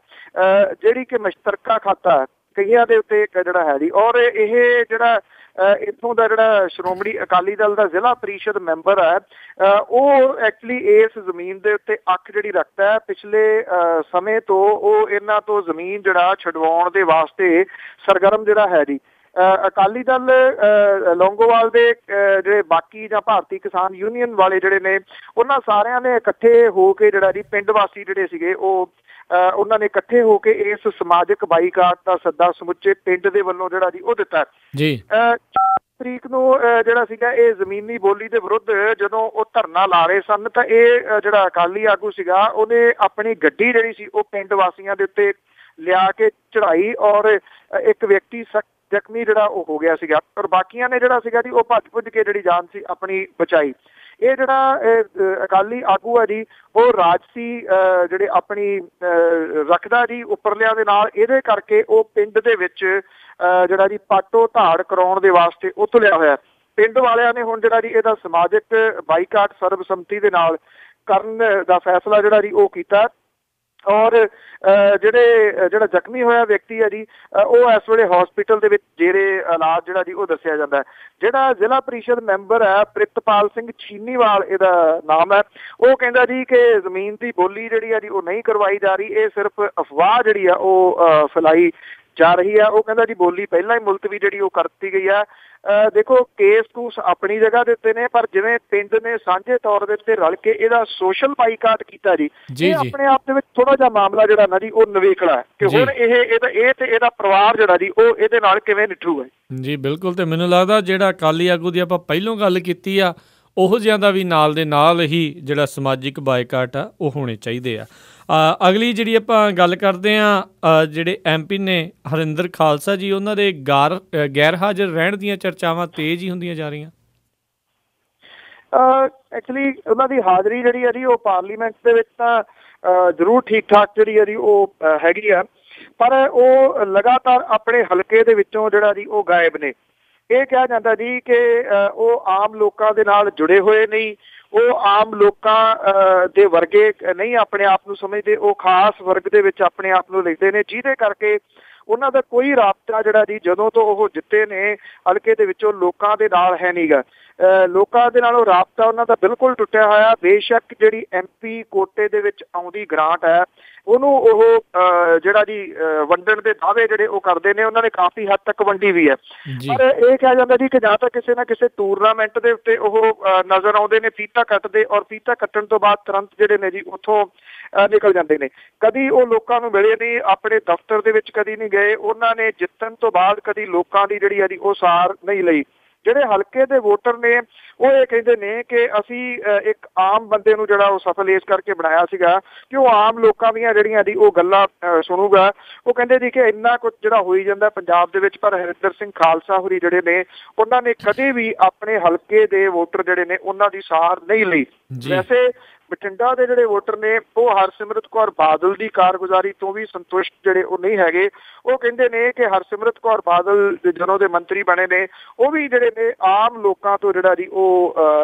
ਜਿਹੜੀ ਕਿ ਮੁਸ਼ਤਰਕਾ ਖਾਤਾ ਕਈਆਂ ਦੇ ਉੱਤੇ ਜਿਹੜਾ ਹੈ ਜੀ। ਔਰ ਇਹ ਜਿਹੜਾ ਇੱਥੋਂ ਦਾ ਜਿਹੜਾ ਸ਼੍ਰੋਮਣੀ ਅਕਾਲੀ ਦਲ ਦਾ ਜ਼ਿਲ੍ਹਾ ਪ੍ਰੀਸ਼ਦ ਮੈਂਬਰ ਹੈ ਉਹ ਐਕਚੁਅਲੀ ਇਸ ਜ਼ਮੀਨ ਦੇ ਉੱਤੇ ਅੱਖ ਜਿਹੜੀ ਰੱਖਦਾ ਹੈ। ਪਿਛਲੇ ਸਮੇਂ ਤੋਂ ਉਹ ਇਹਨਾਂ ਤੋਂ ਜ਼ਮੀਨ ਜਿਹੜਾ ਛਡਵਾਉਣ ਦੇ ਵਾਸਤੇ ਸਰਗਰਮ ਜਿਹੜਾ ਹੈ ਜੀ। ਅਕਾਲੀ ਦਲ ਲੌਂਗੋਵਾਲ ਦੇ ਜਿਹੜੇ ਬਾਕੀ ਜਾਂ ਭਾਰਤੀ ਕਿਸਾਨ ਯੂਨੀਅਨ ਵਾਲੇ ਜਿਹੜੇ ਨੇ ਉਹਨਾਂ ਸਾਰਿਆਂ ਨੇ ਇਕੱਠੇ ਹੋ ਕੇ ਜਿਹੜਾ ਜੀ ਪਿੰਡ ਵਾਸੀ ਜਿਹੜੇ ਸੀਗੇ ਉਹ ਉਹਨਾਂ ਨੇ ਇਕੱਠੇ ਹੋ ਕੇ ਇਸ ਸਮਾਜਿਕ ਬਾਈਕਾਟ ਦਾ ਸੱਦਾ ਸਮੁੱਚੇ ਪਿੰਡ ਦੇ ਵੱਲੋਂ ਜਿਹੜਾ ਜੀ ਉਹ ਦਿੱਤਾ ਜੀ। 4 ਤਰੀਕ ਨੂੰ ਜਿਹੜਾ ਸੀਗਾ ਇਹ ਜ਼ਮੀਨੀ ਬੋਲੀ ਦੇ ਵਿਰੁੱਧ ਜਦੋਂ ਉਹ ਧਰਨਾ ਲਾ ਰਹੇ ਸਨ ਤਾਂ ਇਹ ਜਿਹੜਾ ਅਕਾਲੀ ਆਗੂ ਸੀਗਾ ਉਹਨੇ ਆਪਣੀ ਗੱਡੀ ਜਿਹੜੀ ਸੀ ਉਹ ਪਿੰਡ ਵਾਸੀਆਂ ਦੇ ਉੱਤੇ ਲਿਆ ਕੇ ਚੜਾਈ ਔਰ ਇੱਕ ਵਿਅਕਤੀ ਜ਼ਖਮੀ ਜਿਹੜਾ ਉਹ ਹੋ ਗਿਆ ਸੀਗਾ ਔਰ ਬਾਕੀਆਂ ਨੇ ਜਿਹੜਾ ਸੀਗਾ ਜੀ ਉਹ ਭੱਜ ਭੁੱਜ ਕੇ ਜਿਹੜੀ ਜਾਨ ਸੀ ਆਪਣੀ ਬਚਾਈ। ਇਹ ਜਿਹੜਾ ਅਕਾਲੀ ਆਗੂ ਹੈ ਜੀ ਉਹ ਰਾਜਸੀ ਜਿਹੜੇ ਆਪਣੀ ਰੱਖਦਾ ਜੀ ਉੱਪਰਲਿਆਂ ਦੇ ਨਾਲ, ਇਹਦੇ ਕਰਕੇ ਉਹ ਪਿੰਡ ਦੇ ਵਿੱਚ ਜਿਹੜਾ ਜੀ ਪਾਟੋ ਧਾੜ ਕਰਾਉਣ ਦੇ ਵਾਸਤੇ ਉਹ ਤੁਲਿਆ ਹੋਇਆ। ਪਿੰਡ ਵਾਲਿਆਂ ਨੇ ਹੁਣ ਜਿਹੜਾ ਜੀ ਇਹਦਾ ਸਮਾਜਿਕ ਬਾਈਕਾਟ ਸਰਬਸੰਮਤੀ ਦੇ ਨਾਲ ਕਰਨ ਦਾ ਫੈਸਲਾ ਜਿਹੜਾ ਜੀ ਉਹ ਕੀਤਾ ਔਰ ਜਿਹੜਾ ਜ਼ਖਮੀ ਹੋਇਆ ਵਿਅਕਤੀ ਹੈ ਜੀ ਉਹ ਇਸ ਵੇਲੇ ਹਸਪੀਟਲ ਦੇ ਵਿੱਚ ਜੇਰੇ ਇਲਾਜ ਜਿਹੜਾ ਜੀ ਉਹ ਦੱਸਿਆ ਜਾਂਦਾ। ਜਿਹੜਾ ਜ਼ਿਲ੍ਹਾ ਪ੍ਰੀਸ਼ਦ ਮੈਂਬਰ ਹੈ ਪ੍ਰਿਤਪਾਲ ਸਿੰਘ ਛੀਨੀਵਾਲ ਇਹਦਾ ਨਾਮ ਹੈ, ਉਹ ਕਹਿੰਦਾ ਜੀ ਕਿ ਜ਼ਮੀਨ ਦੀ ਬੋਲੀ ਜਿਹੜੀ ਹੈ ਜੀ ਉਹ ਨਹੀਂ ਕਰਵਾਈ ਜਾ ਰਹੀ, ਇਹ ਸਿਰਫ ਅਫਵਾਹ ਜਿਹੜੀ ਆ ਉਹ ਫੈਲਾਈ ਜਾ ਰਹੀ ਹੈ। ਉਹ ਕਹਿੰਦਾ ਜੀ ਬੋਲੀ ਪਹਿਲਾਂ ਹੀ ਮੁਲਤਵੀ ਜਿਹੜੀ ਉਹ ਕਰ ਦਿੱਤੀ ਗਈ ਹੈ। ਦੇਖੋ ਕੇਸ ਕੂਸ ਆਪਣੀ ਜਗ੍ਹਾ ਦੇ ਉੱਤੇ ਨੇ, ਪਰ ਜਿਵੇਂ ਪਿੰਡ ਨੇ ਸਾਂਝੇ ਤੌਰ ਦੇ ਉੱਤੇ ਰਲ ਕੇ ਇਹਦਾ ਸੋਸ਼ਲ ਬਾਈਕਾਟ ਕੀਤਾ ਜੀ, ਇਹ ਆਪਣੇ ਆਪ ਦੇ ਵਿੱਚ ਥੋੜਾ ਜਿਹਾ ਮਾਮਲਾ ਜਿਹੜਾ ਨਾ ਜੀ ਉਹ ਨਵੇਕਲਾ ਹੈ ਕਿ ਹੁਣ ਇਹ ਤੇ ਇਹਦਾ ਪਰਿਵਾਰ ਜਿਹੜਾ ਜੀ ਉਹ ਇਹਦੇ ਨਾਲ ਕਿਵੇਂ ਨਿਠੂਗਾ ਜੀ। ਬਿਲਕੁਲ। ਤੇ ਮੈਨੂੰ ਲੱਗਦਾ ਜਿਹੜਾ ਅਕਾਲੀ ਆਗੂ ਦੀ ਆਪਾਂ ਪਹਿਲੋਂ ਗੱਲ ਕੀਤੀ ਆ ਉਹੋ ਜਿਹਾ ਦਾ ਵੀ ਨਾਲ ਦੇ ਨਾਲ ਹੀ ਜਿਹੜਾ ਸਮਾਜਿਕ ਬਾਈਕਾਟ ਆ ਉਹ ਹੋਣੇ ਚਾਹੀਦੇ ਆ। ਅਗਲੀ ਜਿਹੜੀ ਆਪਾਂ ਗੱਲ ਕਰਦੇ ਹਾਂ ਜਿਹੜੇ MP ਨੇ ਹਰਿੰਦਰ ਖਾਲਸਾ ਜੀ, ਉਹਨਾਂ ਦੇ ਗੈਰ ਹਾਜ਼ਰ ਰਹਿਣ ਦੀਆਂ ਚਰਚਾਵਾਂ ਤੇਜ਼ ਹੀ ਹੁੰਦੀਆਂ ਜਾ ਰਹੀਆਂ। ਐਕਚੁਅਲੀ ਉਹਨਾਂ ਦੀ ਹਾਜ਼ਰੀ ਜਿਹੜੀ ਹੈ ਜੀ ਉਹ ਪਾਰਲੀਮੈਂਟ ਦੇ ਵਿੱਚ ਤਾਂ ਜ਼ਰੂਰ ਠੀਕ ਠਾਕ ਜਿਹੜੀ ਹੈ ਜੀ ਉਹ ਹੈਗੀ ਆ, ਪਰ ਉਹ ਲਗਾਤਾਰ ਆਪਣੇ ਹਲਕੇ ਦੇ ਵਿੱਚੋਂ ਜਿਹੜਾ ਜੀ ਉਹ ਗਾਇਬ ਨੇ। ਇਹ ਕਿਹਾ ਜਾਂਦਾ ਜੀ ਕਿ ਉਹ ਆਮ ਲੋਕਾਂ ਦੇ ਨਾਲ ਜੁੜੇ ਹੋਏ ਨਹੀਂ, ਉਹ ਆਮ ਲੋਕਾਂ ਦੇ ਵਰਗੇ ਨਹੀਂ ਆਪਣੇ ਆਪ ਨੂੰ ਸਮਝਦੇ, ਉਹ ਖਾਸ ਵਰਗ ਦੇ ਵਿੱਚ ਆਪਣੇ ਆਪ ਨੂੰ ਲਿਖਦੇ ਨੇ, ਜਿਹਦੇ ਕਰਕੇ ਉਹਨਾਂ ਦਾ ਕੋਈ ਰਾਬਤਾ ਜਿਹੜਾ ਜੀ ਜਦੋਂ ਤੋਂ ਉਹ ਜਿੱਤੇ ਨੇ ਹਲਕੇ ਦੇ ਵਿੱਚੋਂ ਲੋਕਾਂ ਦੇ ਨਾਲ ਹੈ ਨਹੀਂ ਗਾ। ਲੋਕਾਂ ਦੇ ਨਾਲ ਉਹ ਰਾਬਤਾ ਉਹਨਾਂ ਦਾ ਬਿਲਕੁਲ ਟੁੱਟਿਆ ਹੋਇਆ। ਬੇਸ਼ੱਕ ਜਿਹੜੀ MP ਕੋਟੇ ਦੇ ਵਿੱਚ ਆਉਂਦੀ ਗ੍ਰਾਂਟ ਹੈ ਉਹਨੂੰ ਉਹ ਜਿਹੜਾ ਜੀ ਵੰਡਣ ਦੇ ਦਾਅਵੇ ਜਿਹੜੇ ਉਹ ਕਰਦੇ ਨੇ, ਉਹਨਾਂ ਨੇ ਕਾਫੀ ਹੱਦ ਤੱਕ ਵੰਡੀ ਵੀ ਹੈ। ਪਰ ਇਹ ਕਿਹਾ ਜਾਂਦਾ ਜੀ ਕਿ ਜਾਂ ਤਾਂ ਕਿਸੇ ਨਾ ਕਿਸੇ ਟੂਰਨਾਮੈਂਟ ਦੇ ਉੱਤੇ ਉਹ ਨਜ਼ਰ ਆਉਂਦੇ ਨੇ ਫੀਤਾ ਕੱਟਦੇ, ਔਰ ਫੀਤਾ ਕੱਟਣ ਤੋਂ ਬਾਅਦ ਤੁਰੰਤ ਜਿਹੜੇ ਨੇ ਜੀ ਉੱਥੋਂ ਨਿਕਲ ਜਾਂਦੇ ਨੇ। ਕਦੀ ਉਹ ਲੋਕਾਂ ਨੂੰ ਮਿਲੇ ਨਹੀਂ, ਆਪਣੇ ਦਫ਼ਤਰ ਦੇ ਵਿੱਚ ਕਦੀ ਨਹੀਂ ਗਏ, ਉਹਨਾਂ ਨੇ ਜਿੱਤਣ ਤੋਂ ਬਾਅਦ ਕਦੀ ਲੋਕਾਂ ਦੀ ਜਿਹੜੀ ਹੈ ਜੀ ਉਹ ਸਾਰ ਨਹੀਂ ਲਈ। ਜਿਹੜੇ ਹਲਕੇ ਦੇ ਵੋਟਰ ਨੇ ਉਹ ਇਹ ਕਹਿੰਦੇ ਨੇ ਕਿ ਅਸੀਂ ਇੱਕ ਆਮ ਬੰਦੇ ਨੂੰ ਜਿਹੜਾ ਉਹ ਸਫਲ ਇਸ ਕਰਕੇ ਬਣਾਇਆ ਸੀਗਾ ਕਿ ਉਹ ਆਮ ਲੋਕਾਂ ਦੀਆਂ ਜਿਹੜੀਆਂ ਦੀ ਉਹ ਗੱਲਾਂ ਸੁਣੂਗਾ। ਉਹ ਕਹਿੰਦੇ ਜੀ ਕਿ ਇੰਨਾ ਕੁਝ ਜਿਹੜਾ ਹੋਈ ਜਾਂਦਾ ਪੰਜਾਬ ਦੇ ਵਿੱਚ, ਪਰ ਹਰਿੰਦਰ ਸਿੰਘ ਖਾਲਸਾ ਹੋਰੀ ਜਿਹੜੇ ਨੇ ਉਹਨਾਂ ਨੇ ਕਦੇ ਵੀ ਆਪਣੇ ਹਲਕੇ ਦੇ ਵੋਟਰ ਜਿਹੜੇ ਨੇ ਉਹਨਾਂ ਦੀ ਸਾਰ ਨਹੀਂ ਲਈ। ਵੈਸੇ ਬਠਿੰਡਾ ਦੇ ਜਿਹੜੇ ਵੋਟਰ ਨੇ ਉਹ ਹਰਸਿਮਰਤ ਕੌਰ ਬਾਦਲ ਦੀ ਕਾਰਗੁਜ਼ਾਰੀ ਤੋਂ ਵੀ ਸੰਤੁਸ਼ਟ ਜਿਹੜੇ ਉਹ ਨਹੀਂ ਹੈਗੇ। ਉਹ ਕਹਿੰਦੇ ਨੇ ਕਿ ਹਰਸਿਮਰਤ ਕੌਰ ਬਾਦਲ ਜਦੋਂ ਦੇ ਮੰਤਰੀ ਬਣੇ ਨੇ ਉਹ ਵੀ ਜਿਹੜੇ ਨੇ ਆਮ ਲੋਕਾਂ ਤੋਂ ਜਿਹੜਾ ਜੀ ਉਹ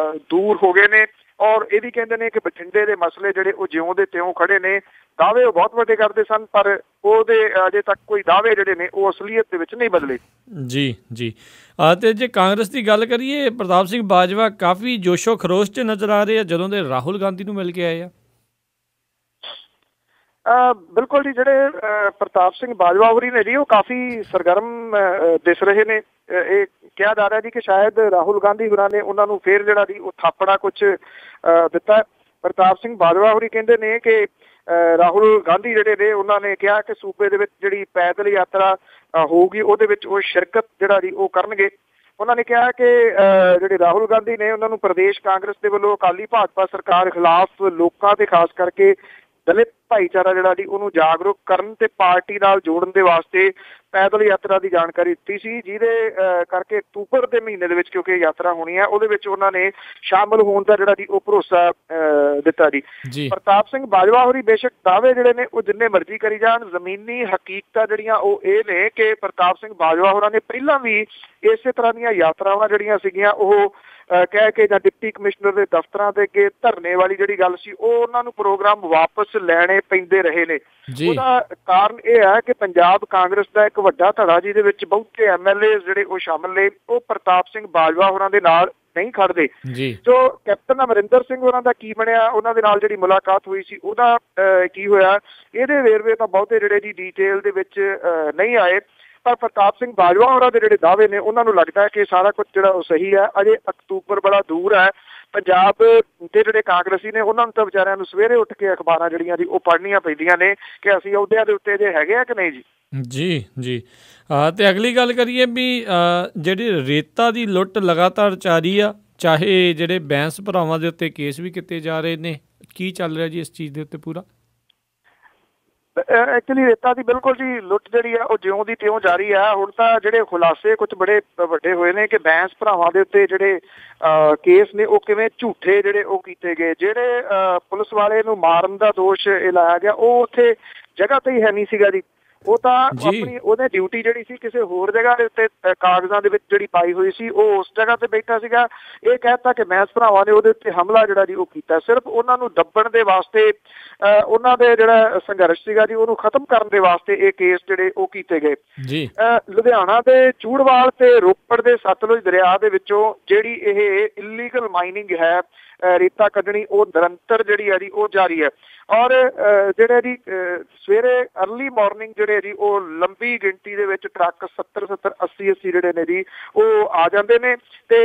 ਦੂਰ ਹੋ ਗਏ ਨੇ। ਔਰ ਇਹ ਵੀ ਕਹਿੰਦੇ ਨੇ ਕਿ ਬਠਿੰਡੇ ਦੇ ਮਸਲੇ ਜਿਹੜੇ ਉਹ ਜਿਉਂ ਦੇ ਤਿਉਂ ਖੜੇ ਨੇ। ਦਾਅਵੇ ਉਹ ਬਹੁਤ ਵੱਡੇ ਕਰਦੇ ਸਨ ਪਰ ਉਹਦੇ ਅਜੇ ਤੱਕ ਕੋਈ ਦਾਅਵੇ ਜਿਹੜੇ ਨੇ ਉਹ ਅਸਲੀਅਤ ਦੇ ਵਿੱਚ ਨਹੀਂ ਬਦਲੇ। ਜੀ ਜੀ। ਅਤੇ ਜੇ ਕਾਂਗਰਸ ਦੀ ਗੱਲ ਕਰੀਏ, ਪ੍ਰਤਾਪ ਸਿੰਘ ਬਾਜਵਾ ਕਾਫੀ ਜੋਸ਼ੋ ਖਰੋਸ਼ 'ਚ ਨਜ਼ਰ ਆ ਰਹੇ ਆ ਜਦੋਂ ਦੇ ਰਾਹੁਲ ਗਾਂਧੀ ਨੂੰ ਮਿਲ ਕੇ ਆਏ ਆ। ਬਿਲਕੁਲ ਜੀ, ਜਿਹੜੇ ਪ੍ਰਤਾਪ ਸਿੰਘ ਬਾਜਵਾ ਹੋਰੀ ਨੇ ਜੀ ਉਹ ਕਾਫੀ ਸਰਗਰਮ ਦਿਸ ਰਹੇ ਨੇ। ਇਹ ਕਿਹਾ ਜਾ ਰਿਹਾ ਜੀ ਕਿ ਸ਼ਾਇਦ ਰਾਹੁਲ ਗਾਂਧੀ ਹੋਰਾਂ ਨੇ ਉਹਨਾਂ ਨੂੰ ਫਿਰ ਜਿਹੜਾ ਜੀ ਉਹ ਥਾਪੜਾ ਕੁਛ ਦਿੱਤਾ। ਪ੍ਰਤਾਪ ਸਿੰਘ ਬਾਜਵਾ ਹੋਰੀ ਕਹਿੰਦੇ ਨੇ ਕਿ ਰਾਹੁਲ ਗਾਂਧੀ ਜਿਹੜੇ ਨੇ ਉਹਨਾਂ ਨੇ ਕਿਹਾ ਕਿ ਸੂਬੇ ਦੇ ਵਿੱਚ ਜਿਹੜੀ ਪੈਦਲ ਯਾਤਰਾ ਹੋਊਗੀ ਉਹਦੇ ਵਿੱਚ ਉਹ ਸ਼ਿਰਕਤ ਜਿਹੜਾ ਜੀ ਉਹ ਕਰਨਗੇ। ਉਹਨਾਂ ਨੇ ਕਿਹਾ ਕਿ ਜਿਹੜੇ ਰਾਹੁਲ ਗਾਂਧੀ ਨੇ ਉਹਨਾਂ ਨੂੰ ਪ੍ਰਦੇਸ਼ ਕਾਂਗਰਸ ਦੇ ਵੱਲੋਂ ਅਕਾਲੀ ਭਾਜਪਾ ਸਰਕਾਰ ਖਿਲਾਫ ਲੋਕਾਂ ਤੇ ਖਾਸ ਕਰਕੇ ਦਲਿਤ ਭਾਈਚਾਰਾ ਜਿਹੜਾ ਜੀ ਉਹਨੂੰ ਜਾਗਰੂਕ ਕਰਨ ਤੇ ਪਾਰਟੀ ਨਾਲ ਜੋੜਨ ਦੇ ਵਾਸਤੇ ਪੈਦਲ ਯਾਤਰਾ ਦੀ ਜਾਣਕਾਰੀ ਦਿੱਤੀ ਸੀ, ਜਿਹਦੇ ਕਰਕੇ ਅਕਤੂਬਰ ਦੇ ਮਹੀਨੇ ਦੇ ਵਿੱਚ ਕਿਉਂਕਿ ਯਾਤਰਾ ਹੋਣੀ ਹੈ ਉਹਦੇ ਵਿੱਚ ਉਹਨਾਂ ਨੇ ਸ਼ਾਮਲ ਹੋਣ ਦਾ ਜਿਹੜਾ ਜੀ ਉਹ ਭਰੋਸਾ ਦਿੱਤਾ ਜੀ। ਪ੍ਰਤਾਪ ਸਿੰਘ ਬਾਜਵਾ ਹੋਰੀ ਬੇਸ਼ੱਕ ਦਾਅਵੇ ਜਿਹੜੇ ਨੇ ਉਹ ਜਿੰਨੇ ਮਰਜ਼ੀ ਕਰੀ ਜਾਣ, ਜ਼ਮੀਨੀ ਹਕੀਕਤਾਂ ਜਿਹੜੀਆਂ ਉਹ ਇਹ ਨੇ ਕਿ ਪ੍ਰਤਾਪ ਸਿੰਘ ਬਾਜਵਾ ਹੋਰਾਂ ਨੇ ਪਹਿਲਾਂ ਵੀ ਇਸੇ ਤਰ੍ਹਾਂ ਦੀਆਂ ਯਾਤਰਾਵਾਂ ਜਿਹੜੀਆਂ ਸੀਗੀਆਂ ਉਹ ਕਹਿ ਕੇ ਜਾਂ ਡਿਪਟੀ ਕਮਿਸ਼ਨਰ ਦੇ ਦਫ਼ਤਰਾਂ ਦੇ ਅੱਗੇ ਧਰਨੇ ਵਾਲੀ ਜਿਹੜੀ ਗੱਲ ਸੀ ਉਹ ਉਹਨਾਂ ਨੂੰ ਪ੍ਰੋਗਰਾਮ ਵਾਪਸ ਲੈਣੇ ਪੈਂਦੇ ਰਹੇ ਨੇ। ਉਹਦਾ ਕਾਰਨ ਇਹ ਹੈ ਕਿ ਪੰਜਾਬ ਕਾਂਗਰਸ ਦਾ ਇੱਕ ਵੱਡਾ ਧੜਾ ਜਿਹਦੇ ਵਿੱਚ ਬਹੁਤੇ MLA ਜਿਹੜੇ ਉਹ ਸ਼ਾਮਲ ਨੇ ਉਹ ਪ੍ਰਤਾਪ ਸਿੰਘ ਬਾਜਵਾ ਹੋਰਾਂ ਦੇ ਨਾਲ ਨਹੀਂ ਖੜਦੇ। ਜੋ ਕੈਪਟਨ ਅਮਰਿੰਦਰ ਸਿੰਘ ਹੋਰਾਂ ਦਾ ਕੀ ਬਣਿਆ, ਉਹਨਾਂ ਦੇ ਨਾਲ ਜਿਹੜੀ ਮੁਲਾਕਾਤ ਹੋਈ ਸੀ ਉਹਦਾ ਕੀ ਹੋਇਆ, ਇਹਦੇ ਵੇਰਵੇ ਤਾਂ ਬਹੁਤੇ ਜਿਹੜੇ ਜੀ ਡਿਟੇਲ ਦੇ ਵਿੱਚ ਨਹੀਂ ਆਏ। ਪਰ ਪ੍ਰਤਾਪ ਸਿੰਘ ਬਾਜਵਾ ਹੋਰਾਂ ਦੇ ਜਿਹੜੇ ਦਾਅਵੇ ਨੇ ਉਹਨਾਂ ਨੂੰ ਲੱਗਦਾ ਹੈ ਕਿ ਸਾਰਾ ਕੁਝ ਜਿਹੜਾ ਉਹ ਸਹੀ ਹੈ। ਅਜੇ ਅਕਤੂਬਰ ਬੜਾ ਦੂਰ ਹੈ। ਪੰਜਾਬ ਦੇ ਜਿਹੜੇ ਕਾਂਗਰਸੀ ਨੇ ਉਹਨਾਂ ਨੂੰ ਤਾਂ ਵਿਚਾਰਿਆਂ ਨੂੰ ਸਵੇਰੇ ਉੱਠ ਕੇ ਅਖਬਾਰਾਂ ਜਿਹੜੀਆਂ ਜੀ ਉਹ ਪੜ੍ਹਨੀਆਂ ਪੈਂਦੀਆਂ ਨੇ ਕਿ ਅਸੀਂ ਅਹੁਦਿਆਂ ਦੇ ਉੱਤੇ ਜੇ ਹੈਗੇ ਆ ਕਿ ਨਹੀਂ ਜੀ। ਜੀ ਜੀ। ਅਤੇ ਅਗਲੀ ਗੱਲ ਕਰੀਏ ਵੀ ਜਿਹੜੀ ਰੇਤਾ ਦੀ ਲੁੱਟ ਲਗਾਤਾਰ ਜਾਰੀ ਆ, ਚਾਹੇ ਜਿਹੜੇ ਬੈਂਸ ਭਰਾਵਾਂ ਦੇ ਉੱਤੇ ਕੇਸ ਵੀ ਕੀਤੇ ਜਾ ਰਹੇ ਨੇ, ਕੀ ਚੱਲ ਰਿਹਾ ਜੀ ਇਸ ਚੀਜ਼ ਦੇ ਉੱਤੇ ਪੂਰਾ? ਐਕਚੁਅਲੀ ਰੇਤਾ ਦੀ ਬਿਲਕੁਲ ਜੀ ਲੁੱਟ ਜਿਹੜੀ ਆ ਉਹ ਜਿਉਂ ਦੀ ਤਿਉਂ ਜਾਰੀ ਆ। ਹੁਣ ਤਾਂ ਜਿਹੜੇ ਖੁਲਾਸੇ ਕੁਝ ਬੜੇ ਵੱਡੇ ਹੋਏ ਨੇ ਕਿ ਬੈਂਸ ਭਰਾਵਾਂ ਦੇ ਉੱਤੇ ਜਿਹੜੇ ਕੇਸ ਨੇ ਉਹ ਕਿਵੇਂ ਝੂਠੇ ਜਿਹੜੇ ਉਹ ਕੀਤੇ ਗਏ। ਜਿਹੜੇ ਪੁਲਿਸ ਵਾਲੇ ਨੂੰ ਮਾਰਨ ਦਾ ਦੋਸ਼ ਇਹ ਲਾਇਆ ਗਿਆ ਉਹ ਉੱਥੇ ਜਗ੍ਹਾ ਤੇ ਹੀ ਹੈ ਨਹੀਂ ਸੀਗਾ ਜੀ। ਉਹ ਤਾਂ ਆਪਣੀ ਉਹਨੇ ਡਿਊਟੀ ਜਿਹੜੀ ਸੀ ਕਿਸੇ ਹੋਰ ਜਗ੍ਹਾ ਦੇ ਉੱਤੇ ਕਾਗਜ਼ਾਂ ਦੇ ਵਿੱਚ ਜਿਹੜੀ ਪਾਈ ਹੋਈ ਸੀ ਉਹ ਉਸ ਜਗ੍ਹਾ ਤੇ ਬੈਠਾ ਸੀਗਾ। ਇਹ ਕਹਿਤਾ ਕਿ ਬੈਂਸ ਭਰਾਵਾਂ ਨੇ ਉਹਦੇ ਉੱਤੇ ਹਮਲਾ ਜਿਹੜਾ ਜੀ ਉਹ ਕੀਤਾ ਸਿਰਫ ਉਹਨਾਂ ਨੂੰ ਦੱਬਣ ਦੇ ਵਾਸਤੇ, ਉਹਨਾਂ ਦੇ ਜਿਹੜਾ ਸੰਘਰਸ਼ ਸੀਗਾ ਜੀ ਉਹਨੂੰ ਖਤਮ ਕਰਨ ਦੇ ਵਾਸਤੇ ਇਹ ਕੇਸ ਜਿਹੜੇ ਉਹ ਕੀਤੇ ਗਏ। ਲੁਧਿਆਣਾ ਦੇ ਚੂੜਵਾਲ ਤੇ ਰੋਪੜ ਦੇ ਸਤਲੁਜ ਦਰਿਆ ਦੇ ਵਿੱਚੋਂ ਜਿਹੜੀ ਇਹ ਇਲੀਗਲ ਮਾਈਨਿੰਗ ਹੈ, ਰੇਤਾ ਕੱਢਣੀ, ਉਹ ਨਿਰੰਤਰ ਜਿਹੜੀ ਹੈ ਜੀ ਉਹ ਜਾਰੀ ਹੈ। ਔਰ ਜਿਹੜੇ ਜੀ ਸਵੇਰੇ ਅਰਲੀ ਮਾਰਨਿੰਗ ਜਿਹੜੇ ਜੀ ਉਹ ਲੰਬੀ ਗਿਣਤੀ ਦੇ ਵਿੱਚ ਟਰੱਕ 70 80 ਜਿਹੜੇ ਨੇ ਜੀ ਉਹ ਆ ਜਾਂਦੇ ਨੇ ਤੇ